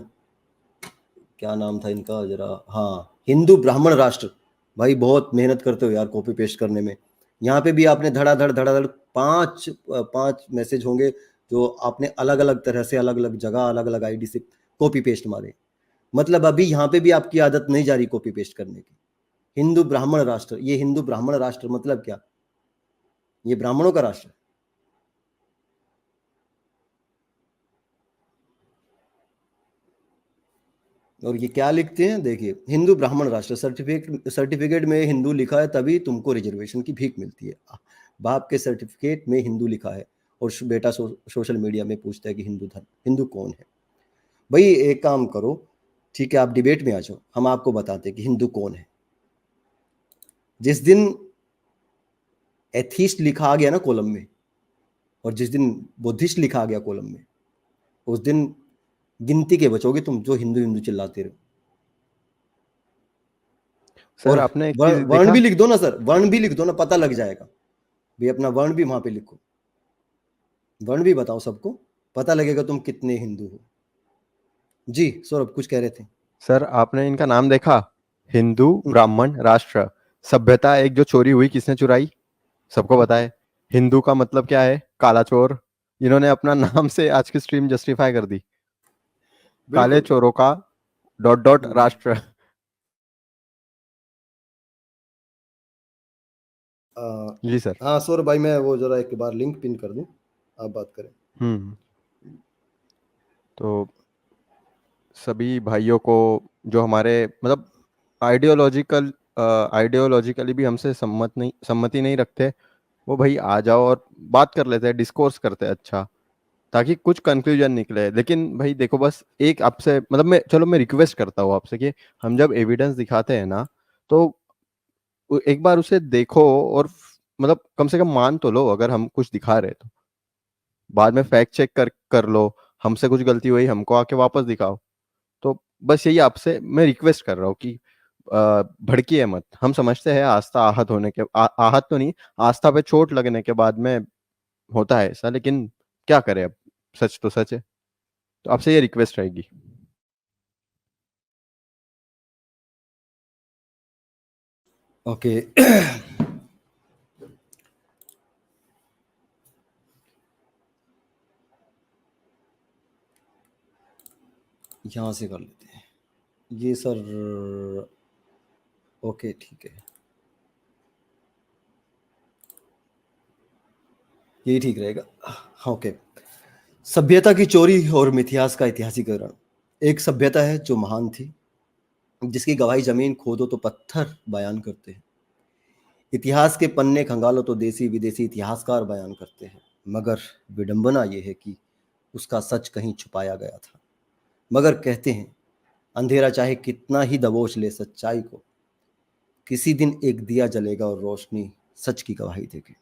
क्या नाम था इनका जरा, हाँ, हिंदू ब्राह्मण राष्ट्र, भाई बहुत मेहनत करते हो यार कॉपी पेस्ट करने में। यहाँ पे भी आपने धड़ाधड़ पांच पांच मैसेज होंगे जो आपने अलग अलग तरह से, अलग अलग जगह, अलग अलग आईडी से कॉपी पेस्ट मारे। मतलब अभी यहाँ पे भी आपकी आदत नहीं जा रही कॉपी पेस्ट करने की। हिंदू ब्राह्मण राष्ट्र, ये हिंदू ब्राह्मण राष्ट्र मतलब क्या? ये ब्राह्मणों का राष्ट्र है। और ये क्या लिखते हैं, देखिए, हिंदू ब्राह्मण राष्ट्र, सर्टिफिकेट में हिंदू लिखा है तभी तुमको रिजर्वेशन की भीख मिलती है। बाप के सर्टिफिकेट में हिंदू लिखा है, और बेटा सोशल मीडिया में पूछता है कि हिंदू धर्म, हिंदू कौन है? भाई एक काम करो, ठीक है, आप डिबेट में आ जाओ, हम आपको बताते हैं कि हिंदू कौन है। जिस दिन एथीस्ट लिखा आ गया ना कॉलम में, और जिस दिन बुद्धिस्ट लिखा आ गया कॉलम में, उस दिन गिनती के बचोगे तुम, जो हिंदू हिंदू चिल्लाते रहो। सर और आपने एक चीज वर्ण देखा। भी लिख दो ना सर, वर्ण भी लिख दो ना, पता लग जाएगा। भी अपना वर्ण भी वहां पे लिखो, वर्ण भी बताओ सबको, पता लगेगा तुम कितने हिंदू हो। जी सौरभ, कुछ कह रहे थे? सर आपने इनका नाम देखा, हिंदू ब्राह्मण राष्ट्र। सभ्यता एक जो चोरी हुई किसने चुराई, सबको पता है। हिंदू का मतलब क्या है, काला चोर। इन्होंने अपना नाम से आज की स्ट्रीम जस्टिफाई कर दी, काले बिल्कुल। चोरों का डॉट डॉट राष्ट्र। आ, जी सर। हाँ सौरभ भाई, मैं वो जरा एक बार लिंक पिन कर दूं, आप बात करें। हम्म। तो सभी भाइयों को जो हमारे मतलब आइडियोलॉजिकल आइडियोलॉजिकली भी हमसे सम्मति नहीं रखते, वो भाई आ जाओ और बात कर लेते हैं, डिस्कोर्स करते हैं, अच्छा, ताकि कुछ कंक्लूजन निकले। लेकिन भाई देखो, बस एक आपसे मतलब मैं रिक्वेस्ट करता हूँ आपसे कि हम जब एविडेंस दिखाते हैं ना, तो एक बार उसे देखो और मतलब कम से कम मान तो लो अगर हम कुछ दिखा रहे हैं तो। बाद में फैक्ट चेक कर लो, हमसे कुछ गलती हुई हमको आके वापस दिखाओ। तो बस यही आपसे मैं रिक्वेस्ट कर रहा हूँ कि भड़किए मत। हम समझते हैं आस्था आहत होने के आहत तो नहीं, आस्था पे चोट लगने के बाद में होता है ऐसा, लेकिन क्या करें अब, सच तो सच है। तो आपसे ये रिक्वेस्ट रहेगी। ओके। यहाँ से कर लेते हैं ये सर। ओके ठीक है, यही ठीक रहेगा। हाँ, ओके। सभ्यता की चोरी और मिथ्यास का इतिहासीकरण। एक सभ्यता है जो महान थी, जिसकी गवाही जमीन खोदो तो पत्थर बयान करते हैं। इतिहास के पन्ने खंगालो तो देसी विदेशी इतिहासकार बयान करते हैं। मगर विडंबना यह है कि उसका सच कहीं छुपाया गया था। मगर कहते हैं अंधेरा चाहे कितना ही दबोच ले सच्चाई को, किसी दिन एक दिया जलेगा और रोशनी सच की गवाही देगी।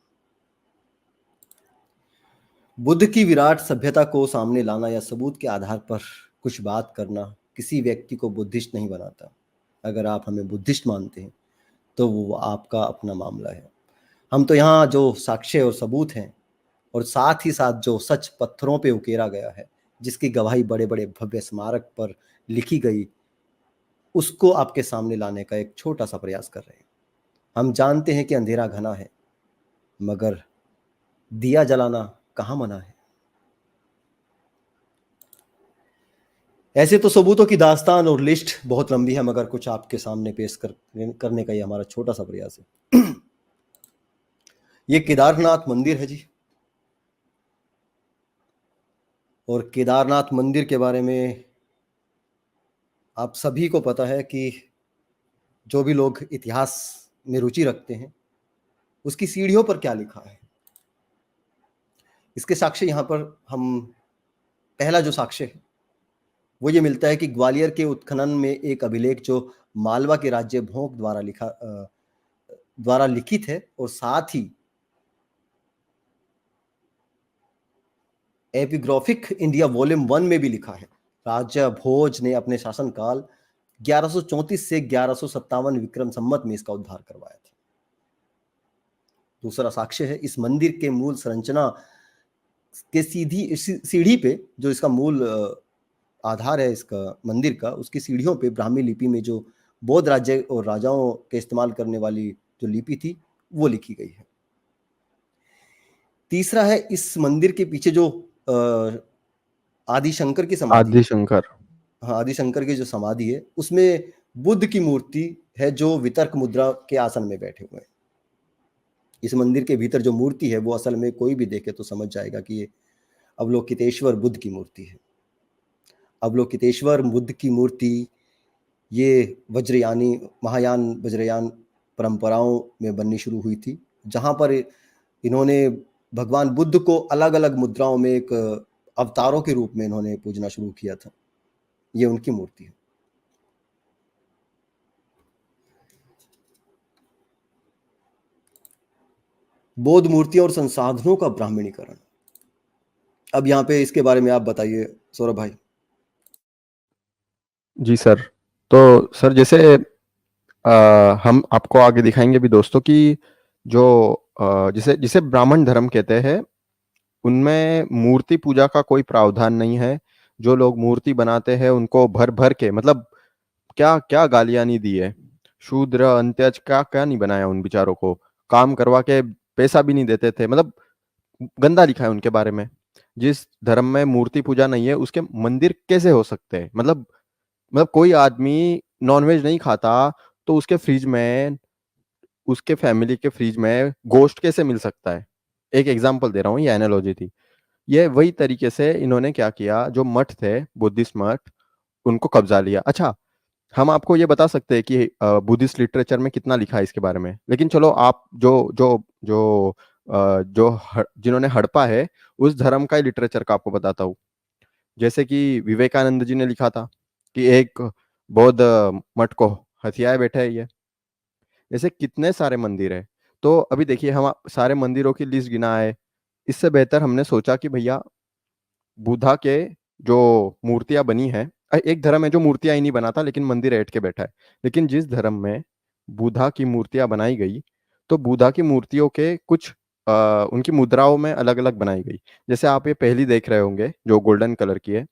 बुद्ध की विराट सभ्यता को सामने लाना या सबूत के आधार पर कुछ बात करना किसी व्यक्ति को बुद्धिस्ट नहीं बनाता। अगर आप हमें बुद्धिस्ट मानते हैं तो वो आपका अपना मामला है। हम तो यहाँ जो साक्ष्य और सबूत हैं, और साथ ही साथ जो सच पत्थरों पे उकेरा गया है, जिसकी गवाही बड़े बड़े भव्य स्मारक पर लिखी गई, उसको आपके सामने लाने का एक छोटा सा प्रयास कर रहे हैं। हम जानते हैं कि अंधेरा घना है, मगर दिया जलाना कहाँ मना है। ऐसे तो सबूतों की दास्तान और लिस्ट बहुत लंबी है, मगर कुछ आपके सामने पेश करने का ये हमारा छोटा सा प्रयास है। ये केदारनाथ मंदिर है जी, और केदारनाथ मंदिर के बारे में आप सभी को पता है कि जो भी लोग इतिहास में रुचि रखते हैं, उसकी सीढ़ियों पर क्या लिखा है। इसके साक्ष्य यहाँ पर हम, पहला जो साक्ष्य है वो ये मिलता है कि ग्वालियर के उत्खनन में एक अभिलेख जो मालवा के राज्य भोंक द्वारा लिखित है, और साथ ही एपिग्राफिक इंडिया वॉल्यूम 1 में भी लिखा है। राजा भोज ने अपने शासनकाल 1134 से 1157 विक्रम संवत में इसका उद्धार करवाया था। दूसरा साक्ष्य है इस मंदिर के मूल संरचना के सीधी सीढ़ी पे, जो इसका मूल आधार है इसका मंदिर का, उसकी सीढ़ियों पे ब्राह्मी लिपि में जो बौद्ध राज्य और राजाओं के इस्तेमाल करने वाली जो लिपि थी वो लिखी गई है। तीसरा है इस मंदिर के पीछे जो आदि शंकर की समाधि आदि है। शंकर। हाँ, आदि शंकर की जो समाधि है उसमें बुद्ध की मूर्ति है जो वितर्क मुद्रा के आसन में बैठे हुए हैं। इस मंदिर के भीतर जो मूर्ति है वो असल में कोई भी देखे तो समझ जाएगा कि ये अवलोकितेश्वर बुद्ध की मूर्ति है। अवलोकितेश्वर बुद्ध की मूर्ति ये वज्रयानी महायान वज्रयान परंपराओं में बननी शुरू हुई थी, जहाँ पर इन्होंने भगवान बुद्ध को अलग अलग मुद्राओं में एक अवतारों के रूप में इन्होंने पूजना शुरू किया था। ये उनकी मूर्ति है। बौद्ध मूर्तियों और संसाधनों का ब्राह्मणीकरण। अब यहाँ पे इसके बारे में आप बताइए सौरभ भाई। जी सर। तो सर जैसे हम आपको आगे दिखाएंगे भी दोस्तों कि जो जिसे जिसे ब्राह्मण धर्म कहते हैं, उनमें मूर्ति पूजा का कोई प्रावधान नहीं है। जो लोग मूर्ति बनाते हैं उनको भर भर के, मतलब क्या क्या गालियां नहीं दी है, शूद्र अंत्यज क्या क्या नहीं बनाया उन बेचारों को, काम करवा के पैसा भी नहीं देते थे, मतलब गंदा लिखा है उनके बारे में। जिस धर्म में मूर्ति पूजा नहीं है उसके मंदिर कैसे हो सकते हैं? मतलब कोई आदमी नॉनवेज नहीं खाता तो उसके फ्रिज में, उसके फैमिली के फ्रिज में गोश्त कैसे मिल सकता है? एक एग्जांपल दे रहा हूँ, ये एनालॉजी थी। ये वही तरीके से इन्होंने क्या किया, जो मठ थे बुद्धिस्ट मठ, उनको कब्जा लिया। अच्छा, हम आपको ये बता सकते हैं कि बुद्धिस्ट लिटरेचर में कितना लिखा है इसके बारे में, लेकिन चलो आप जो जो जो जिन्होंने हड़पा है उस धर्म का लिटरेचर का आपको बताता हूँ। जैसे कि विवेकानंद जी ने लिखा था कि एक बौद्ध मठ को हथियाए बैठा है ये। ऐसे कितने सारे मंदिर है। तो अभी देखिए हम सारे मंदिरों की लिस्ट गिनाए, इससे बेहतर हमने सोचा कि भैया बुद्धा के जो मूर्तियां बनी है, एक धर्म है जो मूर्तियां ही नहीं बनाता लेकिन मंदिर ऐंठ के बैठा है, लेकिन जिस धर्म में बुद्धा की मूर्तियां बनाई गई, तो बुद्धा की मूर्तियों के कुछ उनकी मुद्राओं में अलग अलग बनाई गई। जैसे आप ये पहली देख रहे होंगे जो गोल्डन कलर की है,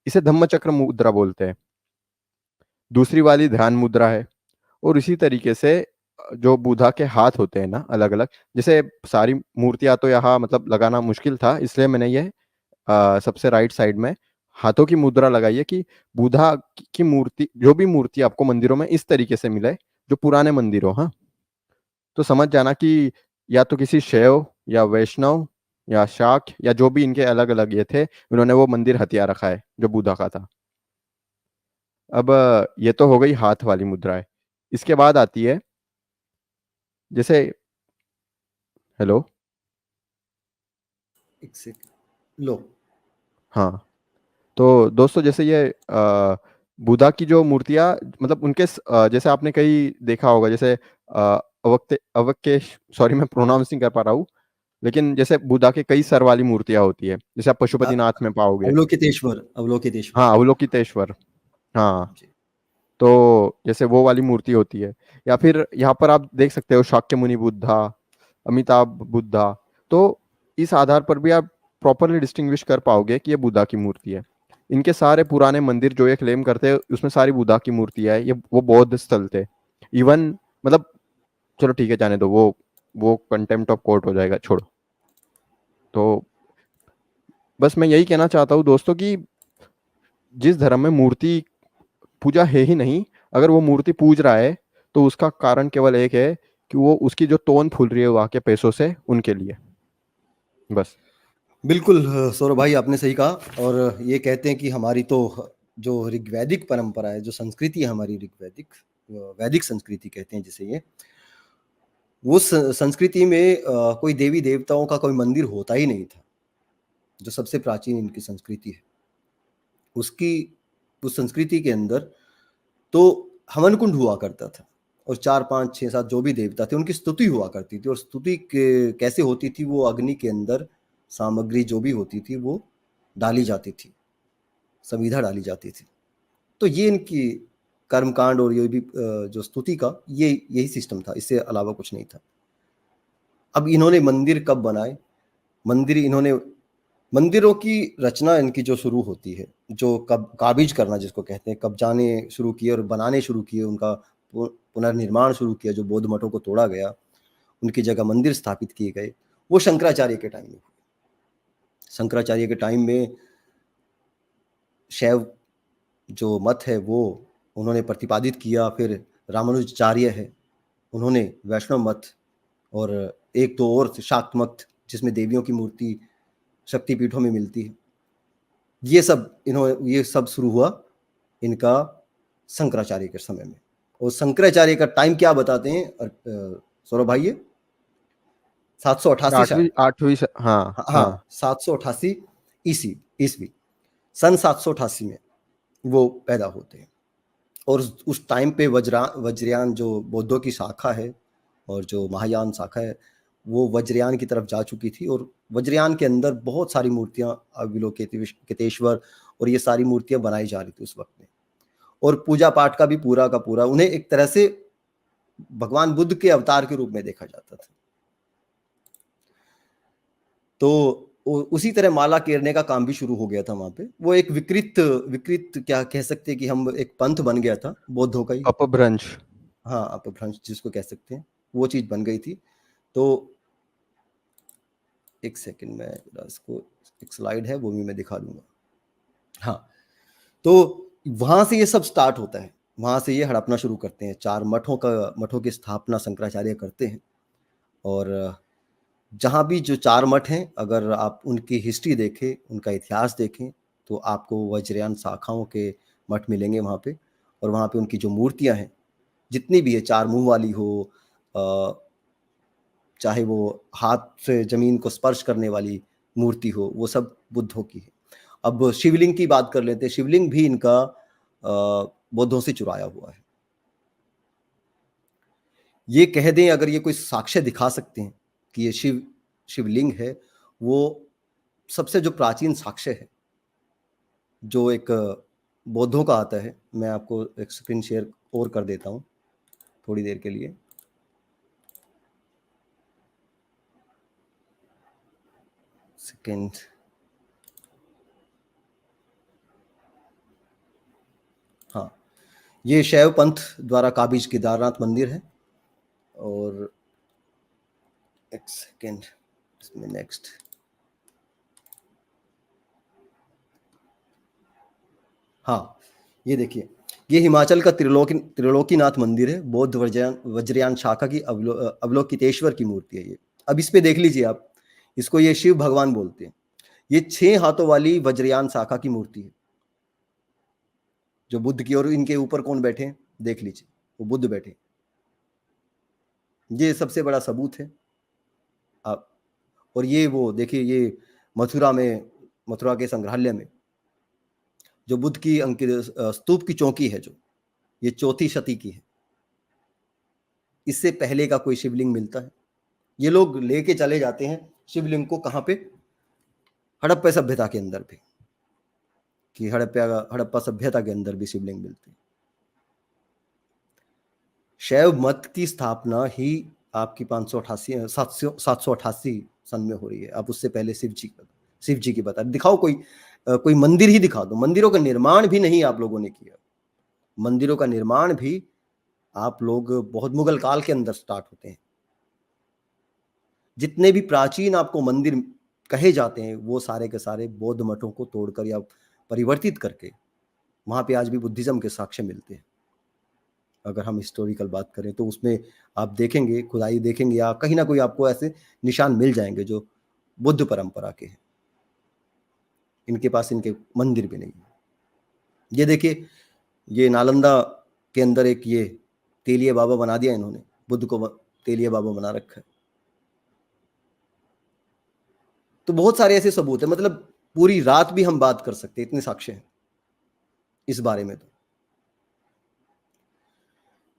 इसे धम्मचक्र मुद्रा बोलते हैं। दूसरी वाली ध्यान मुद्रा है। और इसी तरीके से जो बुद्धा के हाथ होते हैं ना अलग अलग, जैसे सारी मूर्तियां तो यहाँ मतलब लगाना मुश्किल था, इसलिए मैंने ये सबसे राइट साइड में हाथों की मुद्रा लगाई है कि बुद्धा की मूर्ति, जो भी मूर्ति आपको मंदिरों में इस तरीके से मिले जो पुराने मंदिरों, हाँ, तो समझ जाना कि या तो किसी शैव या वैष्णव या शाक्त या जो भी इनके अलग अलग ये थे, उन्होंने वो मंदिर हथिया रखा है जो बुद्धा का था। अब ये तो हो गई हाथ वाली मुद्राएं। इसके बाद आती है जैसे, हेलो, एक सेकंड लो। हाँ, तो दोस्तों जैसे ये बुद्धा की जो मूर्तियां मतलब उनके जैसे आपने कहीं देखा होगा, जैसे अवकेश, सॉरी मैं प्रोनाउंस नहीं कर पा रहा हूँ, लेकिन जैसे बुद्धा के कई सर वाली मूर्तियां होती है, जैसे आप पशुपतिनाथ में पाओगे। अवलोकितेश्वर, अवलोकितेश्वर। हाँ, अवलोकितेश्वर। हाँ, जी। तो जैसे वो वाली मूर्ति होती है, या फिर यहाँ पर आप देख सकते हो शाक्य मुनि बुद्धा, अमिताभ बुद्धा। तो इस आधार पर भी आप प्रॉपरली डिस्टिंग्विश कर पाओगे कि ये बुद्धा की मूर्ति है। इनके सारे पुराने मंदिर जो ये क्लेम करते हैं उसमें सारी बुद्धा की मूर्ति है, ये वो बौद्ध स्थल थे। इवन मतलब चलो ठीक है जाने दो, वो कंटेम्प्ट ऑफ कोर्ट हो जाएगा, छोड़ो। तो बस मैं यही कहना चाहता हूँ दोस्तों कि जिस धर्म में मूर्ति पूजा है ही नहीं, अगर वो मूर्ति पूज रहा है तो उसका कारण केवल एक है कि वो उसकी जो तोन फूल रही है वहां के पैसों से उनके लिए, बस। बिल्कुल सौरभ भाई आपने सही कहा। और ये कहते हैं कि हमारी तो जो ऋग्वैदिक परंपरा है, जो संस्कृति है हमारी ऋग्वैदिक, वैदिक संस्कृति कहते हैं जिसे, ये वो संस्कृति में कोई देवी देवताओं का कोई मंदिर होता ही नहीं था। जो सबसे प्राचीन इनकी संस्कृति है, उसकी उस संस्कृति के अंदर तो हवन कुंड हुआ करता था, और 4 5 6 7 जो भी देवता थे उनकी स्तुति हुआ करती थी। और स्तुति कैसे होती थी, वो अग्नि के अंदर सामग्री जो भी होती थी वो डाली जाती थी, संविधा डाली जाती थी। तो ये इनकी कर्मकांड और ये भी जो स्तुति का ये यही सिस्टम था, इससे अलावा कुछ नहीं था। अब इन्होंने मंदिर कब बनाए? मंदिर इन्होंने मंदिरों की रचना इनकी जो शुरू होती है, जो कब काबिज करना जिसको कहते हैं, कब्जाने शुरू किए और बनाने शुरू किए, उनका पुनर्निर्माण शुरू किया, जो बौद्ध मठों को तोड़ा गया, उनकी जगह मंदिर स्थापित किए गए, वो शंकराचार्य के टाइम में हुए। शंकराचार्य के टाइम में शैव जो मत है वो उन्होंने प्रतिपादित किया। फिर रामानुजाचार्य है, उन्होंने वैष्णव मत, और एक दो और शाक्त मत जिसमें देवियों की मूर्ति शक्तिपीठों में मिलती है। ये सब शुरू हुआ इनका शंकराचार्य के समय में। और शंकराचार्य का टाइम क्या बताते हैं सौरभ भाई? 788 आठवीं शायद। आठवीं हाँ हाँ। हाँ, 788 ईस्वी ईस्वी सन 788 में वो पैदा होते हैं। और उस टाइम पे वज्रयान जो बौद्धों की शाखा है, और जो महायान शाखा है, वो वज्रयान की तरफ जा चुकी थी। और वज्रयान के अंदर बहुत सारी मूर्तियां, अवलोकितेश्वर और ये सारी मूर्तियां बनाई जा रही थी उस वक्त में। और पूजा पाठ का भी पूरा का पूरा उन्हें एक तरह से भगवान बुद्ध के अवतार के रूप में देखा जाता था। तो उसी तरह माला केरने का काम भी शुरू हो गया था वहां पे। वो एक विकृत विकृत क्या कह सकते हैं कि हम, एक पंथ बन गया था बौद्धों का ही। अपभ्रंश। हाँ, अपभ्रंश जिसको कह सकते हैं, वो चीज बन गई थी। तो एक सेकंड में इसको, एक स्लाइड है वो भी मैं दिखा दूंगा। हाँ, तो वहां से ये सब स्टार्ट होता है, वहां से ये हड़पना शुरू करते हैं। 4 मठों की स्थापना शंकराचार्य करते हैं। और जहाँ भी जो 4 मठ हैं, अगर आप उनकी हिस्ट्री देखें, उनका इतिहास देखें, तो आपको वज्रयान शाखाओं के मठ मिलेंगे वहाँ पे। और वहाँ पे उनकी जो मूर्तियाँ हैं, जितनी भी है, 4 मुँह वाली हो, चाहे वो हाथ से ज़मीन को स्पर्श करने वाली मूर्ति हो, वो सब बुद्धों की है। अब शिवलिंग की बात कर लेते हैं, शिवलिंग भी इनका बौद्धों से चुराया हुआ है। ये कह दें अगर ये कोई साक्ष्य दिखा सकते हैं कि ये शिवलिंग है, वो सबसे जो प्राचीन साक्ष्य है, जो एक बौद्धों का आता है, मैं आपको एक स्क्रीन शेयर और कर देता हूँ थोड़ी देर के लिए। सेकंड। हाँ, ये शैव पंथ द्वारा काबिज केदारनाथ मंदिर है। और एक सेकंड, इसमें नेक्स्ट। हाँ, ये देखिए, ये हिमाचल का त्रिलोकीनाथ मंदिर है। बौद्ध वज्रयान शाखा की अवलोकितेश्वर की मूर्ति है ये। अब इस पे देख लीजिए आप, इसको ये शिव भगवान बोलते हैं। ये 6 हाथों वाली वज्रयान शाखा की मूर्ति है, जो बुद्ध की। और इनके ऊपर कौन बैठे हैं देख लीजिए, वो बुद्ध बैठे। ये सबसे बड़ा सबूत है आप। और ये वो देखिए, ये मथुरा के संग्रहालय में जो बुद्ध की अंकित स्तूप की चौकी है, जो ये 4वीं शती की है। इससे पहले का कोई शिवलिंग मिलता है? ये लोग लेके चले जाते हैं शिवलिंग को, कहाँ पे? हड़प्पा सभ्यता के अंदर भी, कि हड़प्पा सभ्यता के अंदर भी शिवलिंग मिलते हैं। शैव मत की स्थापना ही आपकी 788 सन में हो रही है। आप उससे पहले शिव जी की बता दिखाओ, कोई मंदिर ही दिखा दो। मंदिरों का निर्माण भी नहीं आप लोगों ने किया। मंदिरों का निर्माण भी आप लोग बहुत मुगल काल के अंदर स्टार्ट होते हैं। जितने भी प्राचीन आपको मंदिर कहे जाते हैं, वो सारे के सारे बौद्ध मठों को तोड़कर या परिवर्तित करके वहां पे आज भी बुद्धिज्म के साक्ष्य मिलते हैं। अगर हम हिस्टोरिकल बात करें तो उसमें आप देखेंगे, खुदाई देखेंगे, या कहीं ना कोई आपको ऐसे निशान मिल जाएंगे जो बुद्ध परंपरा के हैं। इनके पास इनके मंदिर भी नहीं है। ये देखिए, ये नालंदा के अंदर एक ये तेलिया बाबा बना दिया इन्होंने, बुद्ध को तेलिया बाबा बना रखा है। तो बहुत सारे ऐसे सबूत है, मतलब पूरी रात भी हम बात कर सकते हैं, इतने साक्ष्य हैं इस बारे में। तो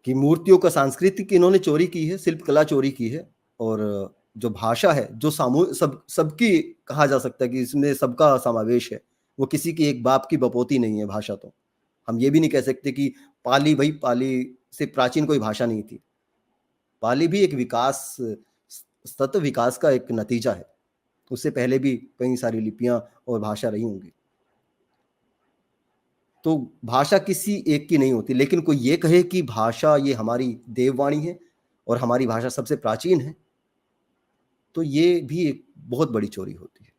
कि मूर्तियों का सांस्कृतिक इन्होंने चोरी की है, शिल्प कला चोरी की है। और जो भाषा है, जो सबकी कहा जा सकता है कि इसमें सबका समावेश है। वो किसी की एक बाप की बपोती नहीं है भाषा। तो हम ये भी नहीं कह सकते कि पाली से प्राचीन कोई भाषा नहीं थी। पाली भी एक सतत विकास का एक नतीजा है। उससे पहले भी कई सारी लिपियां और भाषा रही होंगी। तो भाषा किसी एक की नहीं होती। लेकिन कोई ये कहे कि भाषा ये हमारी देववाणी है और हमारी भाषा सबसे प्राचीन है, तो ये भी एक बहुत बड़ी चोरी होती है।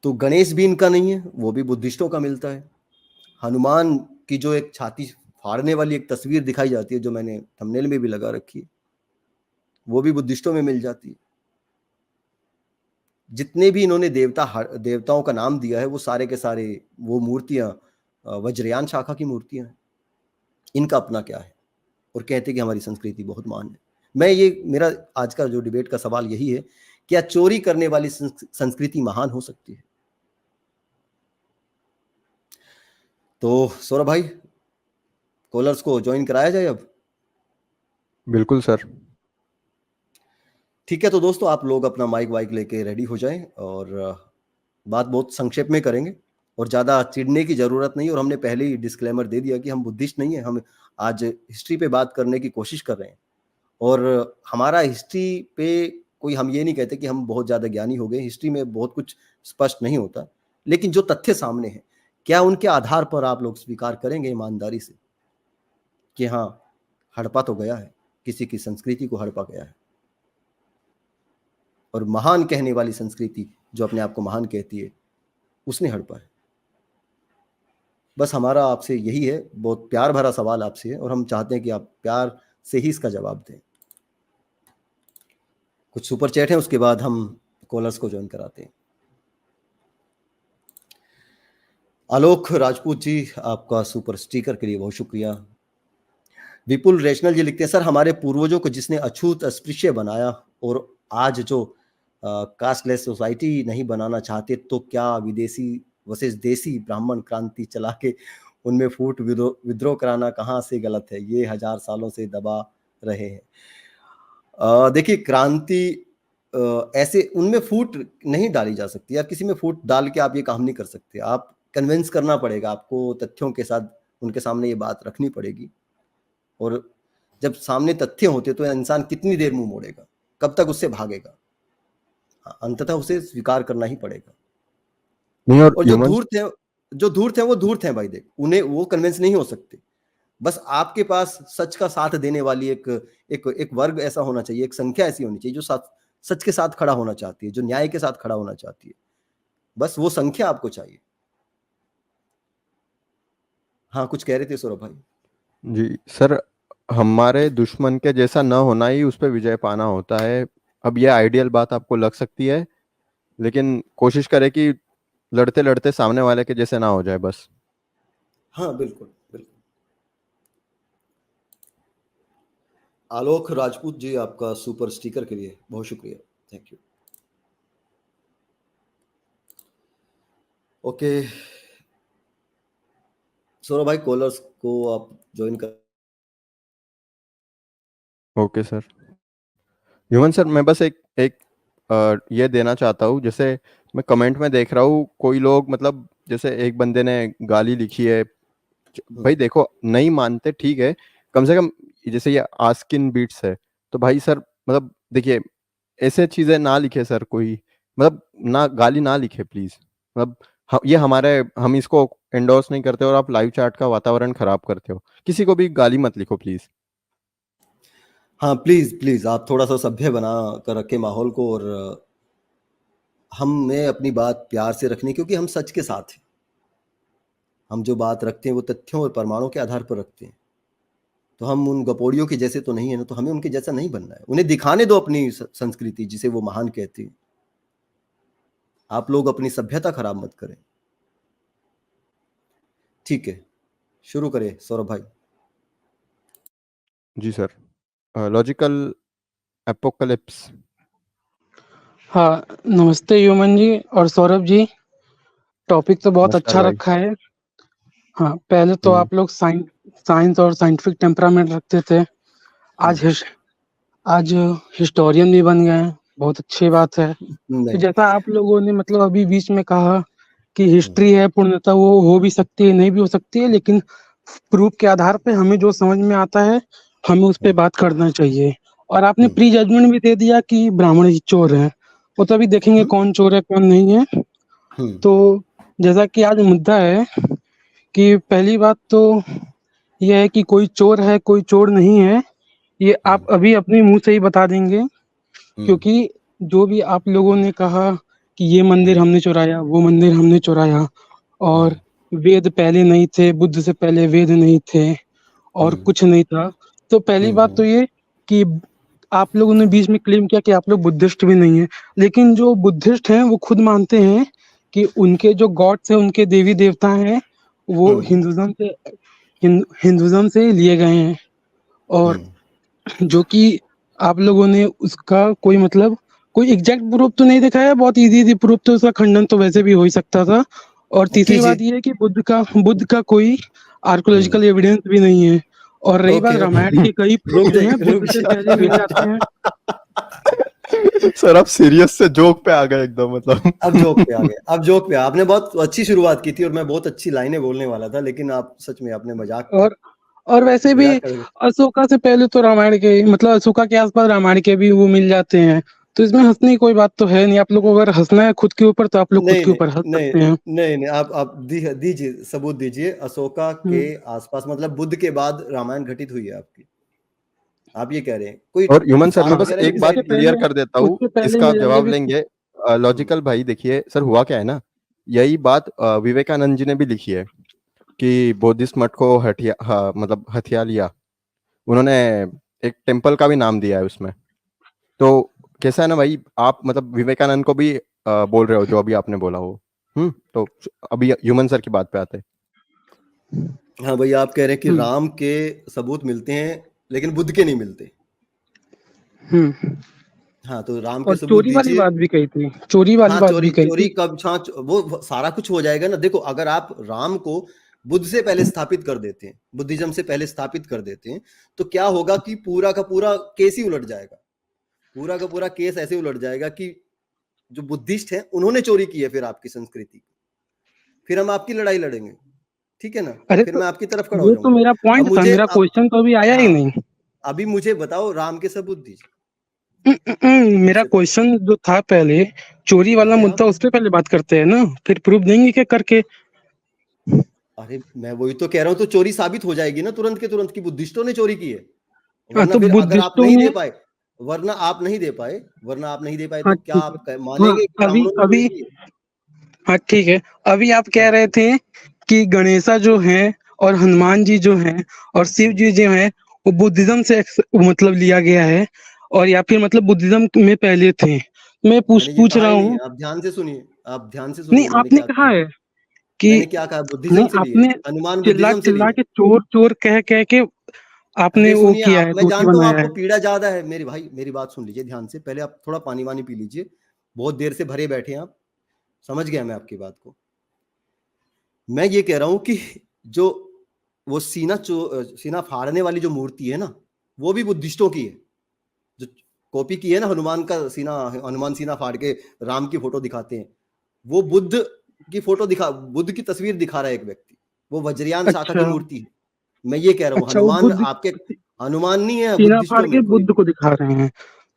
तो गणेश भी इनका नहीं है, वो भी बुद्धिस्टों का मिलता है। हनुमान की जो एक छाती फाड़ने वाली एक तस्वीर दिखाई जाती है, जो मैंने थंबनेल में भी लगा रखी है, वो भी बुद्धिस्टों में मिल जाती है। जितने भी इन्होंने देवताओं का नाम दिया है, वो सारे के सारे वो मूर्तियां वज्रयान शाखा की मूर्तियां हैं। इनका अपना क्या है? और कहते हैं कि हमारी संस्कृति बहुत महान है। मेरा आज का जो डिबेट का सवाल यही है, क्या चोरी करने वाली संस्कृति महान हो सकती है? तो सौरभ भाई, कॉलर्स को ज्वाइन कराया जाए अब? बिल्कुल सर। ठीक है, तो दोस्तों आप लोग अपना माइक वाइक लेके रेडी हो जाएं। और बात बहुत संक्षेप में करेंगे, और ज़्यादा चिढ़ने की ज़रूरत नहीं। और हमने पहले ही डिस्क्लेमर दे दिया कि हम बुद्धिस्ट नहीं है। हम आज हिस्ट्री पे बात करने की कोशिश कर रहे हैं। और हमारा हिस्ट्री पे कोई, हम ये नहीं कहते कि हम बहुत ज़्यादा ज्ञानी हो गए। हिस्ट्री में बहुत कुछ स्पष्ट नहीं होता, लेकिन जो तथ्य सामने हैं, क्या उनके आधार पर आप लोग स्वीकार करेंगे ईमानदारी से कि हाँ, हड़पा तो गया है, किसी की संस्कृति को हड़पा गया है। और महान कहने वाली संस्कृति, जो अपने आप को महान कहती है, उसने हड़पा है। बस हमारा आपसे यही है, बहुत प्यार भरा सवाल आपसे है, और हम चाहते हैं कि आप प्यार से ही इसका जवाब दें। कुछ सुपर चैट है, उसके बाद हम कॉलर्स को ज्वाइन कराते हैं। आलोक राजपूत जी, आपका सुपर स्टिकर के लिए बहुत शुक्रिया। विपुल रैशनल जी लिखते हैं, सर हमारे पूर्वजों को जिसने अछूत अस्पृश्य बनाया और आज जो कास्टलेस सोसाइटी नहीं बनाना चाहते, तो क्या विदेशी वर्सेस देसी ब्राह्मण क्रांति चला के उनमें फूट विद्रोह कराना कहाँ से गलत है? ये 1000 सालों से दबा रहे हैं। देखिए, क्रांति ऐसे उनमें फूट नहीं डाली जा सकती, या किसी में फूट डाल के आप ये काम नहीं कर सकते। आप कन्विंस करना पड़ेगा, आपको तथ्यों के साथ उनके सामने ये बात रखनी पड़ेगी। और जब सामने तथ्य होते तो इंसान कितनी देर मुंह मोड़ेगा, कब तक उससे भागेगा? अंततः उसे स्वीकार करना ही पड़ेगा। नहीं, और और जो धूर्त हैं भाई, देख उन्हें वो कन्विंस नहीं हो सकते। बस आपके पास सच का साथ देने वाली एक वर्ग ऐसा होना चाहिए, एक संख्या ऐसी होनी चाहिए जो सच के साथ खड़ा होना चाहती है, जो न्याय के साथ खड़ा होना चाहती है। बस वो संख्या आपको चाहिए। हाँ, कुछ कह रहे थे सौरभ भाई? जी सर, हमारे दुश्मन के जैसा न होना ही उस पर विजय पाना होता है। अब ये आइडियल बात आपको लग सकती है, लेकिन कोशिश करें कि लड़ते लड़ते सामने वाले के जैसे ना हो जाए बस। हाँ, बिल्कुल बिल्कुल। आलोक राजपूत जी, आपका सुपर स्टिकर के लिए बहुत शुक्रिया, थैंक यू। ओके सौरभ भाई, कॉलर्स को आप ज्वाइन कर। Okay sir. ह्यूमन सर, मैं बस एक एक ये देना चाहता हूँ। जैसे मैं कमेंट में देख रहा हूँ, कोई लोग मतलब जैसे एक बंदे ने गाली लिखी है। भाई देखो, नहीं मानते ठीक है, कम से कम जैसे ये आस्किन बीट्स है, तो भाई सर मतलब देखिए, ऐसे चीजें ना लिखे सर कोई, मतलब ना गाली ना लिखे प्लीज। मतलब ये हमारे, हम इसको एंडोर्स नहीं करते, और आप लाइव चैट का वातावरण खराब करते हो। किसी को भी गाली मत लिखो प्लीज। हाँ, प्लीज प्लीज, आप थोड़ा सा सभ्य बना कर रखे माहौल को, और हमें अपनी बात प्यार से रखनी, क्योंकि हम सच के साथ हैं। हम जो बात रखते हैं वो तथ्यों और प्रमाणों के आधार पर रखते हैं। तो हम उन गपोड़ियों के जैसे तो नहीं है ना, तो हमें उनके जैसा नहीं बनना है। उन्हें दिखाने दो अपनी संस्कृति, जिसे वो महान कहते हैं। आप लोग अपनी सभ्यता खराब मत करें। ठीक है, शुरू करें सौरभ भाई। जी सर। Logical apocalypse. हाँ, नमस्ते ह्यूमन जी और सौरभ जी। टॉपिक तो बहुत नमस्कार अच्छा भाई। रखा है। हाँ, पहले तो हम्म। आप लोग साइंस और साइंटिफिक टेम्परामेंट रखते थे। आज हम्म, आज हिस्टोरियन भी बन गए हैं, बहुत अच्छी बात है। तो नहीं। जैसा आप लोगों ने मतलब अभी बीच में कहा कि हम्म, हिस्ट्री है पूर्णतः, वो हो भी सकती है, नहीं भी हो सकती है, लेकिन प्रूफ के आधार पे हमें जो समझ में आता है हमें उस पे हम्म, बात करना चाहिए। और आपने हम्म, प्री जजमेंट भी दे दिया कि ब्राह्मण ही चोर है। वो तो अभी देखेंगे हम्म, कौन चोर है कौन नहीं है। हम्म, तो जैसा कि आज मुद्दा है कि पहली बात तो यह है कि कोई चोर है कोई चोर नहीं है, ये आप हम्म, अभी अपने मुंह से ही बता देंगे। हम्म, क्योंकि जो भी आप लोगों ने कहा कि ये मंदिर हम्म, हमने चुराया, वो मंदिर हमने चुराया, और हम्म, वेद पहले नहीं थे, बुद्ध से पहले वेद नहीं थे, और हम्म, कुछ नहीं था। तो पहली हम्म, बात तो ये कि आप लोगों ने बीच में क्लेम किया कि आप लोग बुद्धिस्ट भी नहीं है, लेकिन जो बुद्धिस्ट हैं वो खुद मानते हैं कि उनके जो गॉड्स हैं, उनके देवी देवता हैं, वो हम्म, हिंदुज्म से लिए गए हैं। और हम्म, जो कि आप लोगों ने उसका कोई मतलब कोई एग्जैक्ट प्रूफ तो नहीं दिखाया, बहुत इजी इजी प्रूफ, तो उसका खंडन तो वैसे भी हो ही सकता था। और तीसरी बात कीजिए। ये है कि बुद्ध का कोई हम्म, आर्कोलॉजिकल एविडेंस भी नहीं है। और रही बात ओके ओके, रामायण के, कई प्रूफ जो हैं बुद्ध रुक से जा पहले मिल रुक जाते हैं। जा। सर आप सीरियस से जोक पे आ गए एकदम, मतलब। अब जोक पे आ गए, अब जोक पे। आपने बहुत अच्छी शुरुआत की थी और मैं बहुत अच्छी लाइनें बोलने वाला था, लेकिन आप सच में आपने और और वैसे भी मजाक कर। अशोका से पहले तो रामायण के मतलब अशोका के आसपास रामायण के भी वो मिल जाते हैं। तो इसमें हंसने की कोई बात तो है नहीं। आप लोग को अगर हंसना है खुद के ऊपर तो आप लोग खुद नहीं के नहीं ऊपर हंस नहीं सकते हैं। नहीं नहीं, आप दीजिए सबूत दीजिए। अशोका के हम्म, आसपास मतलब बुद्ध के बाद रामायण घटित हुई है आपकी? आप ये कह रहे हैं कोई और ह्यूमन सर, मैं साफ बस कह रहे हैं एक कि बात उसके सही? क्लियर पहले कर देता हूँ, उसके पहले इसका मेरे लिए जवाब भी लेंगे। हम्म, लॉजिकल भाई देखिए सर, हुआ क्या है ना, यही बात विवेकानंद जी ने भी लिखी है कि बौद्धिस्ट मठ को हटिया, हाँ, मतलब हथिया लिया उन्होंने। एक टेम्पल का भी नाम दिया है उसमें। तो कैसा है ना भाई, आप मतलब विवेकानंद को भी बोल रहे हो जो अभी आपने बोला हो। तो अभी ह्यूमन सर की बात पे आते हैं। हाँ भैया, आप कह रहे हैं कि हम्म राम के सबूत मिलते हैं लेकिन बुद्ध के नहीं मिलते। हम्म हाँ, तो राम के और सबूत चोरी वाली दीजिए। बात भी कही थी, चोरी वाली हाँ, बात चोरी भी कही चोरी थी। कब, हाँ, वो सारा कुछ हो जाएगा ना। देखो, अगर आप राम को बुद्ध से पहले स्थापित कर देते हैं, बुद्धिज्म से पहले स्थापित कर देते हैं, तो क्या होगा कि पूरा का पूरा केस ही उलट जाएगा। पूरा का पूरा केस ऐसे उलट जाएगा कि जो बुद्धिस्ट हैं उन्होंने चोरी की है फिर आपकी संस्कृति, फिर हम आपकी लड़ाई लड़ेंगे, ठीक है ना। अरे फिर तो मैं आपकी तरफ खड़ा हो वो तो जाऊंगा। मेरा अब पॉइंट था, मुझे मेरा अब क्वेश्चन तो अभी आया ही हाँ, नहीं। अभी मुझे बताओ राम के सबूत दीजिए। मेरा मुझसे क्वेश्चन जो था पहले, चोरी वाला अरे मुद्दा, आप उस पे पहले बात करते हैं ना, फिर प्रूफ देंगे क्या करके। अरे मैं वही तो कह रहा हूँ, तो चोरी साबित हो जाएगी ना तुरंत के तुरंत कि बुद्धिस्टों ने चोरी की है। हाँ वरना तो फिर अगर आप बुद्धिस्टों नहीं ने, दे पाए, वरना आप नहीं दे पाए हाँ तो क्या ठीक है, आप हाँ मानेंगे कि अभी ब्राह्मणों ने चोरी अभी की है? हाँ ठीक है, अभी आप कह हाँ। रहे थे कि गणेशा जो है और हनुमान जी जो है और शिव हम्म। जी जो है वो बुद्धिज्म से मतलब लिया गया है, और या फिर मतलब बुद्धिज्म में पहले थे। मैं पूछ मैंने ये पूछ कहा रहा ही नहीं हूँ। है, आप ध्यान से सुनिए, आप ध्यान से नहीं, सुनिए मैंने आपने क्या कहा कहा। है कि, मैंने क्या कहा, बुद्धिज्म नहीं से लिए आपने हैं, हनुमान चिल्ला बुद्धिज्म से लिए चिल्ला हैं। के चोर चोर कह कह के आपने अरे वो सुनिए, किया आप, है, मैं दोषी जानता हूँ बनाया आपको है। पीड़ा ज्यादा है मेरे भाई, मेरी बात सुन लीजिए ध्यान से। पहले आप थोड़ा पानी वानी पी लीजिए, बहुत देर से भरे बैठे हैं आप। समझ गया मैं आपकी बात को। मैं ये कह रहा हूं कि जो वो सीना फाड़ने वाली जो मूर्ति है ना, वो भी बुद्धिस्टों की है। जो कॉपी की है ना हनुमान का सीना, हनुमान सीना फाड़ के राम की फोटो दिखाते हैं, वो बुद्ध की फोटो दिखा, बुद्ध की तस्वीर दिखा रहा है एक व्यक्ति। वो वज्रयान शाखा की अच्छा मूर्ति है। मैं ये कह रहा हूँ अच्छा, वो हनुमान बुद्ध आपके, हनुमान नहीं है सीना फाड़ बुद्धिस्टों के में कोई बुद्ध भी। को दिखा रहे हैं।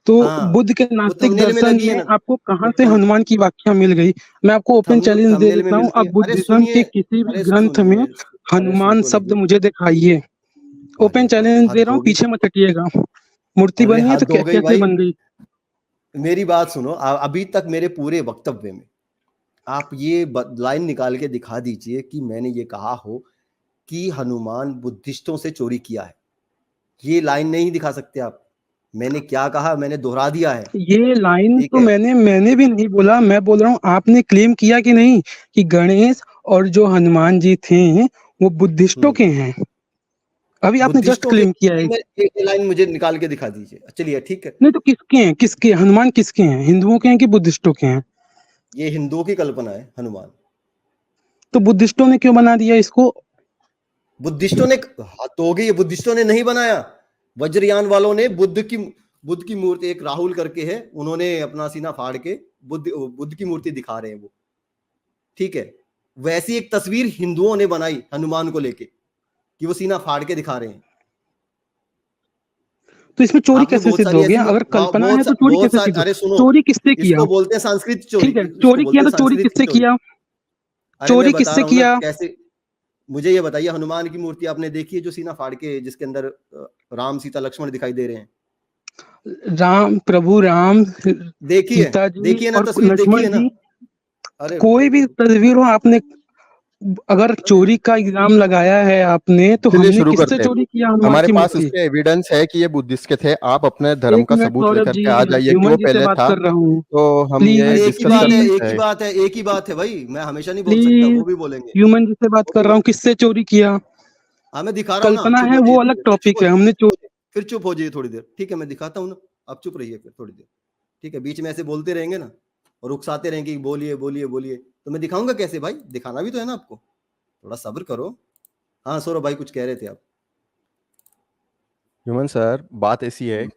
तो हाँ, बुद्ध के वो नास्तिक थंबनेल में दर्शन लगी है में ना। आपको वो कहाँ से थम हनुमान की व्याख्या मिल गई? मैं आपको ओपन थंब चैलेंज दे थंबनेल में देता हूँ, मिलती आप है। अरे बुद्धिज्म के सुनिए, किसी भी अरे ग्रंथ में सुनिए, अरे हनुमान सुन तो शब्द लीजिए। मुझे दिखाइए। अरे ओपन भाई चैलेंज दे हद रहा हूँ, होगी। पीछे मत हटिएगा। मूर्ति अरे बनी है तो हद हो गई कैसे भाई। बन गई? मेरी बात सुनो, अभी तक मेरे पूरे वक्तव्य में आप ये लाइन निकाल के दिखा दीजिए कि मैंने ये कहा हो कि हनुमान बुद्धिस्टों से चोरी किया है। ये लाइन नहीं दिखा सकते आप। मैंने क्या कहा मैंने दोहरा दिया है। ये लाइन ठीक तो है। मैंने भी नहीं बोला, मैं बोल रहा हूँ आपने क्लेम किया कि नहीं कि गणेश और जो हनुमान जी थे वो बुद्धिस्टों हम्म। के हैं? अभी आपने जस्ट बुद्धिस्टों के क्लेम किया है। ये लाइन मुझे निकाल के दिखा दीजिए, चलिए ठीक है। नहीं तो किसके हैं, किसके हनुमान किसके हैं, हिंदुओं के हैं कि बुद्धिस्टों के हैं? ये हिंदुओं की कल्पना है हनुमान। तो बुद्धिस्टों ने क्यों बना दिया इसको? बुद्धिस्टों ने, हाँ, तो हो गई, ये बुद्धिस्टों ने नहीं बनाया। वज्रयान वालों ने बुद्ध की मूर्ति, एक राहुल करके है, उन्होंने अपना सीना फाड़ के बुद्ध की मूर्ति दिखा रहे हैं वो, ठीक है। वैसी एक तस्वीर हिंदुओं ने बनाई हनुमान को लेके कि वो सीना फाड़ के दिखा रहे हैं। तो इसमें चोरी आपने कैसे बहुत सिद्ध सारी हो ऐसी गया? अगर कल्पना है तो चोरी बहुत कैसे सारी, सिद्ध हो? अरे सुनो, चोरी किससे किया? इसको बोलते हैं सांस्कृतिक चोरी, ठीक है, इसको चोरी किया बोलते हैं तो चोरी सांस्कृतिक किससे चोरी। किया? अरे मैं चोरी बता किससे रहा हूँ ना किया? कैसे। मुझे ये बताइए, हनुमान की मूर्ति आपने देखी है जो सीना फाड़ के, जिसके अंदर राम सीता लक्ष्मण दिखाई दे रहे हैं? राम, प्रभु राम, देखिए, सीता जी देखिए ना और तस्वीर, देखिए लक्ष्मण ना। जी, अरे कोई भी भाई, तस्वीर हो आपने, अगर अरे चोरी का इल्जाम लगाया है आपने, तो चलिए हमने शुरू किससे करते हैं। चोरी किया हनुमान हमारे की पास मूर्ति? उसके एविडेंस है कि ये बुद्धिस्ट के थे। आप अपने धर्म एक का मिनट सबूत सौरभ लेकर जी, के आ मैं जाइए कि वो ह्यूमन जी से पहले बात था, कर रहा हूँ। तो हम ये अरे प्लीज एक ही डिस्कस कर बात है, प्लीज सकते हैं। एक ही बात है भाई, मैं हमेशा नहीं बोल सकता, प्लीज, वो भी बोलेंगे। ह्यूमन जी से बात वो कर भी रहा हूँ, बोल किससे चोरी किया? हाँ, मैं दिखा रहा हूँ ना, कल्पना चुप है हो वो जाइए थोड़ी अलग देर, टॉपिक है, हमने फिर चुप हो जाइए थोड़ी देर, ठीक है, मैं दिखाता हूँ ना। आप चुप रहिए फिर थोड़ी देर, ठीक है। बीच में ऐसे बोलते रहेंगे ना और उकसाते रहेंगे कि बोलिए बोलिए बोलिए, तो मैं दिखाऊंगा कैसे भाई? दिखाना भी तो है ना आपको, थोड़ा सब्र करो। हाँ सौरभ भाई, कुछ कह रहे थे आप? ह्यूमन सर, बात ऐसी है हम्म।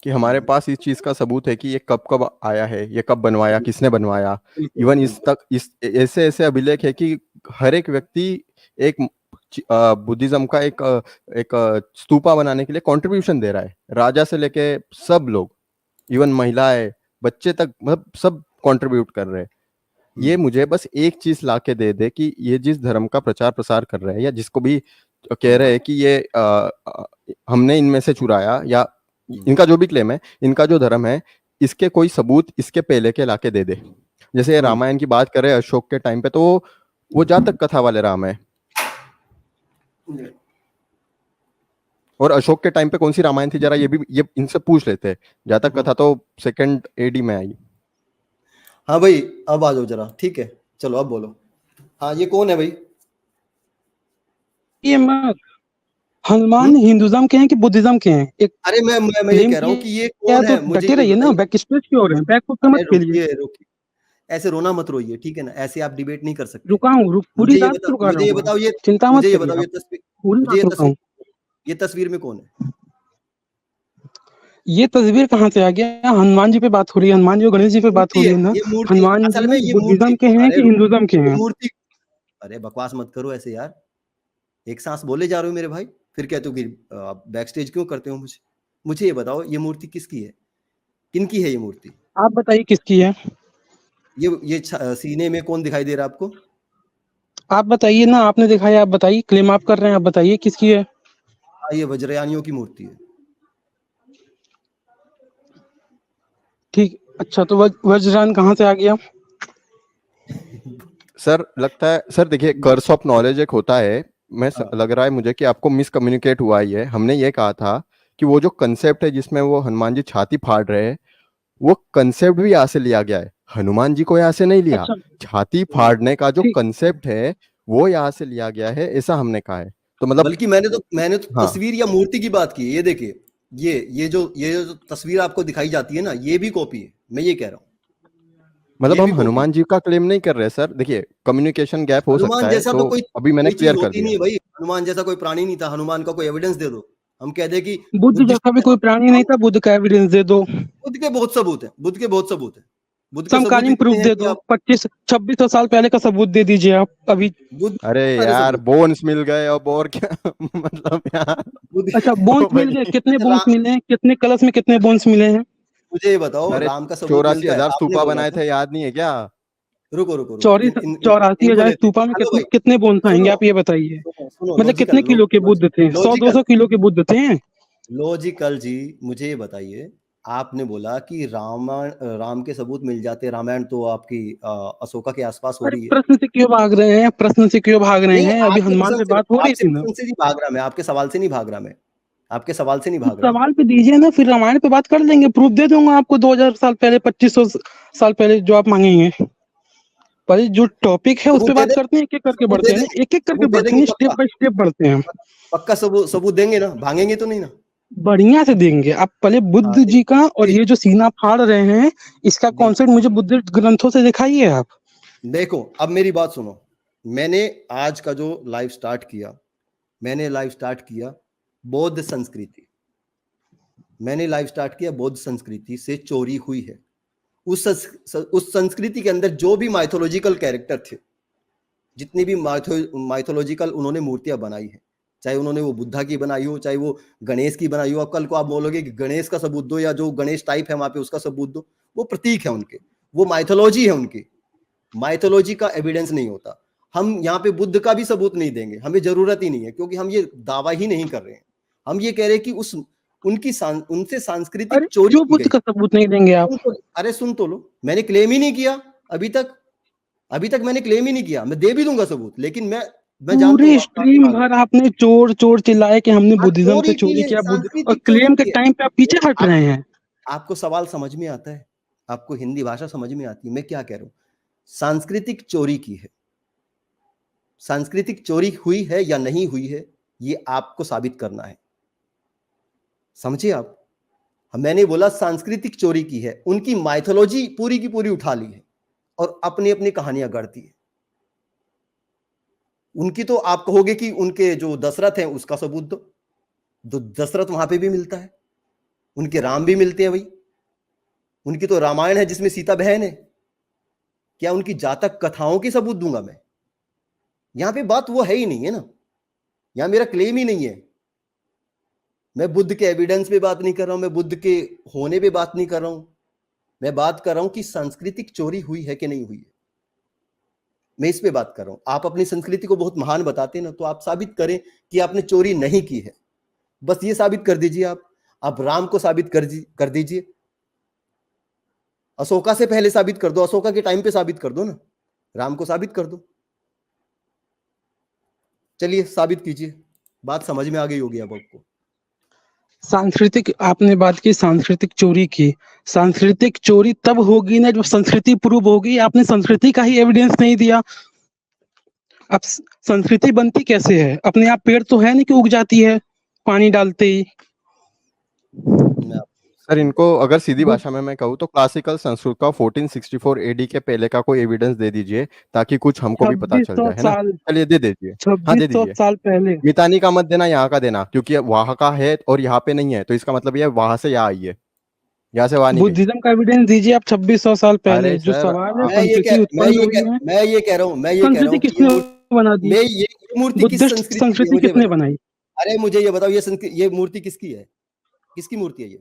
कि हमारे हम्म। पास इस चीज का सबूत है कि ये कब कब आया है, ये कब बनवाया, किसने बनवाया। बिल्कुल इवन इस बिल्कुल। तक इस ऐसे ऐसे अभिलेख है कि हर एक व्यक्ति एक बुद्धिज्म का एक स्तूपा बनाने के लिए कंट्रीब्यूशन दे रहा है। राजा से लेके सब लोग, इवन महिलाएं, बच्चे तक, मतलब सब कंट्रीब्यूट कर रहे हैं। ये मुझे बस एक चीज ला के दे दे कि ये जिस धर्म का प्रचार प्रसार कर रहे हैं, या जिसको भी कह रहे हैं कि ये हमने इनमें से चुराया, या इनका जो भी क्लेम है, इनका जो धर्म है, इसके कोई सबूत इसके पहले के लाके दे दे। जैसे ये रामायण की बात करें अशोक के टाइम पे, तो वो जातक कथा वाले राम है। और अशोक के टाइम पे कौन सी रामायण थी, जरा ये इनसे पूछ लेते हैं। जातक कथा तो सेकंड एडी में आई। हाँ भाई, अब आ जाओ जरा, ठीक है। चलो अब बोलो। हाँ, ये कौन है भाई? ये मत हनुमान हम्म? हिंदुज्म के हैं कि बुद्धिज्म के हैं? एक अरे मैं ये क्लेम कह रहा हूँ कि ये किया है कौन तो है, मुझे डटे ये रहिए ना, बताइए। बैक स्पेस की ओर है, बैक फुट पे अरे मत खेलिए। रुकिए, ऐसे रोना मत रोइए, ठीक है ना? ऐसे आप डिबेट नहीं कर सकते। रुका हूँ, पूरी रात रुका मुझे ये रहूंगा, बताओ, ये चिंता मत मुझे ये करिए बताओ, आप, पूरी रात रुका हूँ। ये तस्वीर में कौन है? ये तस्वीर कहाँ से आ गया? हनुमान जी पे बात हो रही है, हनुमान जी और गणेश जी पे बात हो मूर्ति रही है, है ना। ये मूर्ति है। हनुमान असल में जी ये मूर्ति, बुद्धिज्म के हैं अरे कि रुको, हिंदुज्म के ये हैं? मूर्ति, अरे बकवास मत करो ऐसे यार, एक सांस बोले जा रहे हो मेरे भाई, फिर कहते हो कि आप बैक स्टेज क्यों करते हो मुझे? मुझे ये बताओ, ये मूर्ति किसकी है? किनकी है ये मूर्ति? आप बताइए किसकी है? ये सीने में कौन दिखाई दे रहा है आपको? आप बताइए ना, आपने दिखाया, आप बताइए, क्लेम आप कर रहे हैं, आप बताइए किसकी है? हाँ, ये वज्रयानियों की मूर्ति है। ठीक, अच्छा, तो वज्रयान कहाँ से आ गया? सर लगता है सर, देखिए कर्स ऑफ नॉलेज एक होता है। हाँ, लग रहा है मुझे कि आपको मिसकम्युनिकेट हुआ ही है। हमने ये कहा था कि वो जो कंसेप्ट है जिसमें वो हनुमान जी छाती फाड़ रहे हैं, वो कंसेप्ट भी यहाँ से लिया गया है। हनुमान जी को यहाँ से नहीं लिया। अच्छा, छाती फाड़ने का जो ठीक। कंसेप्ट है वो यहाँ से लिया गया है, ऐसा हमने कहा है। तो मतलब बल्कि मैंने तो हाँ, तस्वीर या मूर्ति की बात की है। ये देखिए, ये जो तस्वीर आपको दिखाई जाती है ना, ये भी कॉपी है, मैं ये कह रहा हूँ, मतलब ये भी हम कॉपी है। हनुमान जी का क्लेम नहीं कर रहे सर। देखिए कम्युनिकेशन गैप हो हनुमान सकता है, जैसा तो तो कोई अभी मैंने कोई चीज क्लियर कर होती दिया। नहीं है भाई, हनुमान जैसा कोई प्राणी नहीं था। हनुमान का कोई एविडेंस दे दो, हम कह दे कि बुद्ध बुद्धिस्ट जैसा भी कोई प्राणी नहीं हम, था, बुद्ध का एविडेंस दे दो, बुद्ध के बहुत सबूत है, बुद्ध के बहुत सबूत है, बुद्ध के सबूत समकालीन इतने प्रूफ हैं दे कि दो, आप 2500-2600 साल पहले का सबूत दे दीजिए आप अभी। बुद्ध अरे सारे यार सबूत, बोन्स मिल गए, अब और क्या मतलब यार। बुद्ध अच्छा, तो बोन्स मिल भाई, गए, कितने अच्छा, बोन्स मिले हैं, कितने कलश में कितने बोन्स मिले हैं? मुझे ये बताओ, अरे राम का सबूत चौरासी मिलता है? हजार आपने स्तूपा बोला बनाए था। थे, याद नहीं है क्या? रुको रुको रुको, चौरी इन, इन, इन, चौरासी इनको हजार लेते हैं। स्तूपा में हेलो कितने भाई, कितने बोन्स आएंगे, सुनो आप ये बताइए? सुनो सुनो, मतलब लॉजिकल कितने किलो के बुद्ध थे? सौ दो लॉजिकल सौ किलो के बुद्ध थे? लॉजिकल जी, मुझे ये बताइए, आपने बोला कि रामायण, राम के सबूत मिल जाते, रामायण तो आपकी अशोका के आसपास हो अरे रही है। प्रश्न से क्यों भाग रहे हैं, प्रश्न से क्यों भाग रहे नहीं, हैं? अभी आपके हनुमान प्रश्न पे से, बात हो रही आपसे थी ना। प्रश्न से नहीं भाग रहा मैं, आपके सवाल से नहीं भाग रहा मैं, आपके सवाल से नहीं तो भाग रहा मैं। सवाल पे दीजिए ना, फिर रामायण पे बात कर लेंगे, प्रूफ दे दूंगा आपको 2000 साल पहले, 2500 साल पहले जो आप मांगेंगे। पर ये जो टॉपिक है उस पे सबूत दे बात दे, करते हैं, एक एक करके सबूत बढ़ते दे हैं ना, देंगे, एक एक करके सबूत दे बढ़ते देंगे हैं, स्टेप पक्का, बाय स्टेप बढ़ते हैं। पक्का सबूत सबूत देंगे ना, भागेंगे तो नहीं ना? बढ़िया से देंगे। आप पहले हाँ, बुद्ध जी का, और ठीक, ये जो सीना फाड़ रहे हैं, इसका जी। कॉन्सेप्ट मुझे बुद्ध ग्रंथों से दिखाइए आप। देखो, अब मेरी बात सुनो, मैंने आज का जो लाइव स्टार्ट किया, मैंने लाइव स्टार्ट किया बौद्ध संस्कृति, मैंने लाइव स्टार्ट किया बौद्ध संस्कृति से चोरी हुई है। उस संस्कृति के अंदर जो भी माइथोलॉजिकल कैरेक्टर थे, जितनी भी माइथोलॉजिकल उन्होंने मूर्तियां बनाई है, चाहे उन्होंने वो बुद्धा की बनाई हो, चाहे वो गणेश की बनाई हो। अब कल को आप बोलोगे कि गणेश का सबूत दो, या जो गणेश टाइप है वहां पे उसका सबूत दो, वो प्रतीक है उनके, वो माइथोलॉजी है उनकी, माइथोलॉजी का एविडेंस नहीं होता। हम यहाँ पे बुद्ध का भी सबूत नहीं देंगे, हमें जरूरत ही नहीं है, क्योंकि हम ये दावा ही नहीं कर रहे हैं। हम ये कह रहे हैं कि उनसे अरे सांस्कृतिक चोरी क्यों की बुद्ध गई। का सबूत नहीं देंगे आप? अरे सुन तो लो, मैंने क्लेम ही नहीं किया अभी तक, अभी तक मैंने क्लेम ही नहीं किया। मैं दे भी दूंगा सबूत, लेकिन मैं जानता पूरे हूँ आप कहाँ से स्ट्रीम भाग रहे भर आपने चोर चोर चिल्लाए कि हमने हो। हाँ, बुद्धिज्म से चोरी की चोरी है, किया, बुद्ध, और सांस्कृतिक चोरी क्लेम के की है। टाइम पे आप पीछे हट आप रहे हैं। आपको सवाल समझ में आता है? आपको हिंदी भाषा समझ में आती है मैं क्या कह रहा हूँ? सांस्कृतिक चोरी की है, सांस्कृतिक चोरी हुई है या नहीं हुई है, ये आपको साबित करना है, समझिए आप। मैंने बोला सांस्कृतिक चोरी की है, उनकी माइथोलॉजी पूरी की पूरी उठा ली है और अपनी अपनी कहानियां गढ़ती है। उनकी तो आप कहोगे कि उनके जो दशरथ हैं उसका सबूत दो, दशरथ वहां पे भी मिलता है, उनके राम भी मिलते हैं भाई, उनकी तो रामायण है जिसमें सीता बहन है। क्या उनकी जातक कथाओं की सबूत दूंगा मैं? यहां पे बात वो है ही नहीं है ना, यहां मेरा क्लेम ही नहीं है। मैं बुद्ध के एविडेंस पे बात नहीं कर रहा हूं, मैं बुद्ध के होने पे बात नहीं कर रहा हूं, मैं बात कर रहा हूं कि सांस्कृतिक चोरी हुई है कि नहीं हुई है, मैं इस पे बात कर रहा हूं। आप अपनी संस्कृति को बहुत महान बताते हैं ना, तो आप साबित करें कि आपने चोरी नहीं की है, बस ये साबित कर दीजिए। आप राम को साबित कर दीजिए, अशोका से पहले साबित कर दो, अशोका के टाइम पे साबित कर दो ना, राम को साबित कर दो। चलिए साबित कीजिए, बात समझ में आ गई होगी अब आपको। सांस्कृतिक आपने बात की सांस्कृतिक चोरी की। सांस्कृतिक चोरी तब होगी ना जब संस्कृति प्रूव होगी। आपने संस्कृति का ही एविडेंस नहीं दिया। अब संस्कृति बनती कैसे है? अपने आप पेड़ तो है नहीं कि उग जाती है पानी डालते ही। मैं सर इनको अगर सीधी बुद्ध भाषा में मैं कहूँ तो क्लासिकल संस्कृत का 1464 एडी के पहले का कोई एविडेंस दे दीजिए ताकि कुछ हमको भी पता चल 2600 जाए, है ना? साल चलिए दे दीजिए। हाँ दे 2600 दीजिए। साल पहले मितानी का मत देना, यहाँ का देना, क्योंकि ये वहां का है और यहाँ पे नहीं है, तो इसका मतलब ये वहां से यहाँ आई है, यहाँ से वहां नहीं गई। बुद्धिज्म का एविडेंस दीजिए आप 2600 साल पहले। अरे जो सर सवाल है मैं ये संस्कृति कह मैं उत्पन्न ये हुई कह है। मैं ये कह रहा हूँ संस्कृति कि ये किसने बना दी? ये मूर्ति किस बुद्धिस्ट संस्कृति की है संस्कृति मुझे किसने बताओ। बनाई? अरे मुझे ये बताओ, ये मूर्ति किसकी है? किसकी मूर्ति है ये?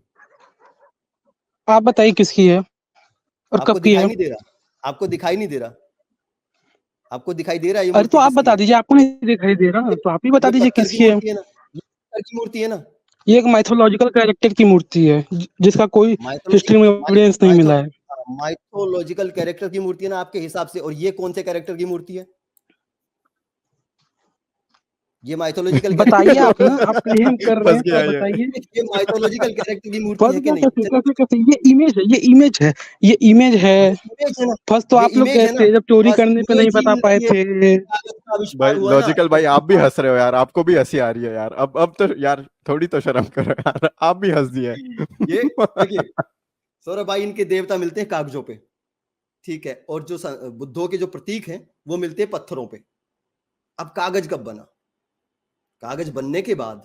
आप बताइए किसकी है और आपको कब की दिखाई है? नहीं दे रहा? आपको दिखाई नहीं दे रहा? आपको दिखाई दे रहा है ये अरे तो मूर्ति आप किसकी बता है? दीजिए, आपको नहीं दिखाई दे रहा ये तो आप ही बता ये दीजिए पत्थर की किसकी है। मूर्ति है ना? ये पत्थर की मूर्ति है ना? ये एक माइथोलॉजिकल कैरेक्टर की मूर्ति है जिसका कोई माइथोलॉजी हिस्ट्री में एविडेंस नहीं मिला है। माइथोलॉजिकल कैरेक्टर की मूर्ति है ना आपके हिसाब से, और ये कौन से कैरेक्टर की मूर्ति है? ये माइथोलॉजिकल कैरेक्टर की बताइए आप मूर्ति ना, आप क्लेम कर रहे फंस हैं तो गया आप ये। बताइए। ये माइथोलॉजिकल कैरेक्टर की मूर्ति फंस है कि गया नहीं? कैसे कैसे कैसे? ये इमेज है, ये इमेज है, ये इमेज है। ये इमेज है ना? फंस तो ये आप लोग इमेज गए है ना? थे जब चोरी बस करने पे नहीं इमेज ही बता पाए मिलती है। थे। कागज का आविष्कार भाई हुआ ना, लॉजिकल भाई, तब आप भी हंस रहे हो यार, आपको भी हंसी आ रही है यार। अब तो यार थोड़ी तो शर्म करो यार, आप भी हंस दिए। ये देखिए, सौरभ भाई, इनके देवता मिलते हैं कागजों पे, ठीक है, और जो बुद्धों के जो प्रतीक हैं वो मिलते हैं पत्थरों पे। अब कागज कब बना? कागज बनने के बाद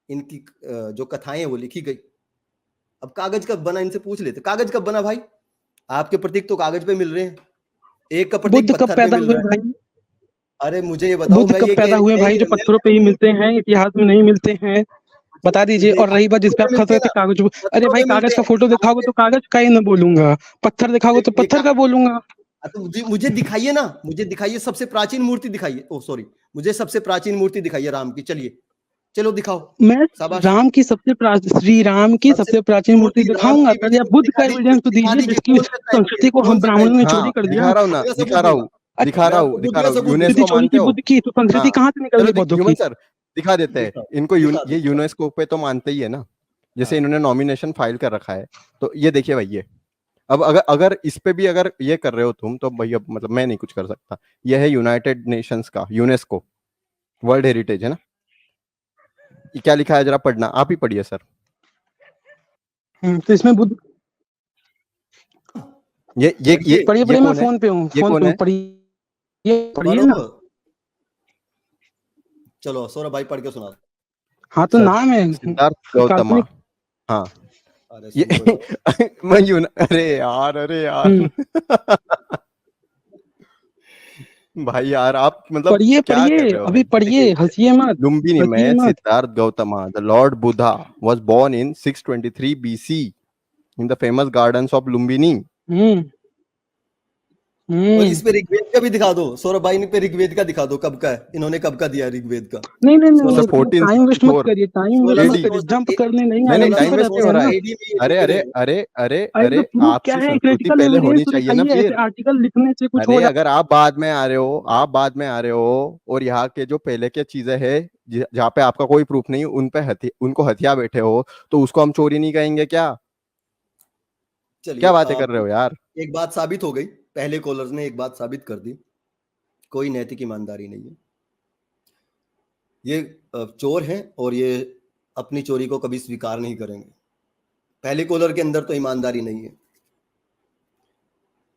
इनकी जो कथाएं हैं वो लिखी गई। अब कागज कब बना इनसे पूछ लेते, कागज कब बना भाई? आपके प्रतीक तो कागज पे मिल रहे हैं, एक का प्रतीक बुद्ध कब पत्थर पे पैदा मिल हुए रहा है। भाई? अरे मुझे ये बताओ, बुद्ध कब पैदा हुए भाई जो पत्थरों पे ही मिलते हैं, इतिहास में नहीं मिलते हैं? बता दीजिए। और रही बात जिस पे आप फंस रहे थे कागज, अरे पत्थरों भाई पे कागज मिलते का हैं फोटो दिखाओगे तो कागज का ही ना बोलूंगा, पत्थर दिखाओगे तो पत्थर का बोलूंगा। तो मुझे दिखाइए ना, मुझे दिखाइए सबसे प्राचीन मूर्ति दिखाइए। ओ सॉरी, मुझे सबसे प्राचीन मूर्ति दिखाइए राम की। चलिए, चलो दिखाओ। मैं शाबाश। राम की श्री राम की सबसे प्राचीन मूर्ति राम दिखाऊंगा। की पहले आप वीडियो बुद्ध का दिखा दीजिए, एविडेंस तो दिखा दीजिए दीजिए। जिसकी कौन सा क्राइम किया, संस्कृति को कौन हम सा ब्राह्मणों क्राइम ने किया? चोरी हाँ कर दिया। दिखा रहा हूँ ना, बुद्ध का दिखा सबूत रहा दूंगा। हूँ, दिखा मैं रहा हूँ, आपको दिखा बुद्ध का रहा हूँ। सबूत संस्कृति दूंगा। यूनेस्को चोरी की मानते हो? बुद्ध की, तो संस्कृति हाँ कहाँ से निकल चलो गई बौद्धों ह्यूमन की? सर दिखा देते हैं दिखाओ, इनको। दिखा ये दो। यूनेस्को पे तो मानते ही है ना, जैसे हाँ, इन्होंने नॉमिनेशन फाइल कर रखा है। तो ये देखिए भाई, ये अब अगर अगर इस पे भी अगर ये कर रहे हो तुम, तो भाई अब मतलब मैं नहीं कुछ कर सकता। ये है यूनाइटेड नेशंस का, यूनेस्को वर्ल्ड हेरिटेज है ना। ये क्या लिखा है जरा पढ़ना, आप ही पढ़िए सर। तो इसमें बुद्ध ये पढ़िए पढ़िए, मैं कौन है? फोन पे हूँ, ये फोन कौन पे हूँ, है? पढ़िए पढ़िए पढ़ो। ना। चलो सौरभ भाई पढ़ के सुना। हाँ तो सर नाम है सिद्धार्थ ये गौतमा। काल्पनिक। हाँ अरे ये सुन तो लो। मैं अरे यार, अरे यार भाई यार आप मतलब पढ़िए क्या कर पढ़िए, रहे हो अभी भाई? पढ़िए, देखिए हंसिए मत, लुम्बिनी हंसिए में मत। Siddhartha Gautama, the Lord Buddha was born in 623 BC in the famous gardens of Lumbini. हम्म और इस हम्म पे ऋग्वेद का भी दिखा दो सौरभ भाई, ने पे ऋग्वेद का दिखा दो, कब का है, इन्होंने कब का दिया ऋग्वेद का? नहीं नहीं तो नहीं सर नहीं, टाइम वेस्ट मत 1464 करिए, टाइम वेस्ट मत एडी। करिए, जंप करने नहीं, नहीं नहीं, आईएमपी टाइम पे वेस्ट रहते नहीं हो हैं रहा ना। है। एडी में ये अरे लिख अरे रहे हैं। अरे अरे अरे तो अरे, प्रूफ क्या आपकी है? संस्कृति क्रिटिकल पहले एविडेंस होनी तो चाहिए ना दिखाइए, ऐसे फिर। आर्टिकल लिखने से कुछ हो अरे जाए। अगर आप बाद में आ रहे हो, आप बाद में आ रहे हो, और यहाँ के जो पहले के चीजें हैं जहाँ पे आपका कोई प्रूफ नहीं, उन पे उनको हथिया बैठे हो, तो उसको हम चोरी नहीं कहेंगे क्या? चलिए, क्या बातें कर रहे हो यार? एक बात साबित हो गई, पहले कॉलर्स ने एक बात साबित कर दी, कोई नैतिक ईमानदारी नहीं है। ये चोर हैं और ये अपनी चोरी को कभी स्वीकार नहीं करेंगे। पहले कॉलर के अंदर तो ईमानदारी नहीं है।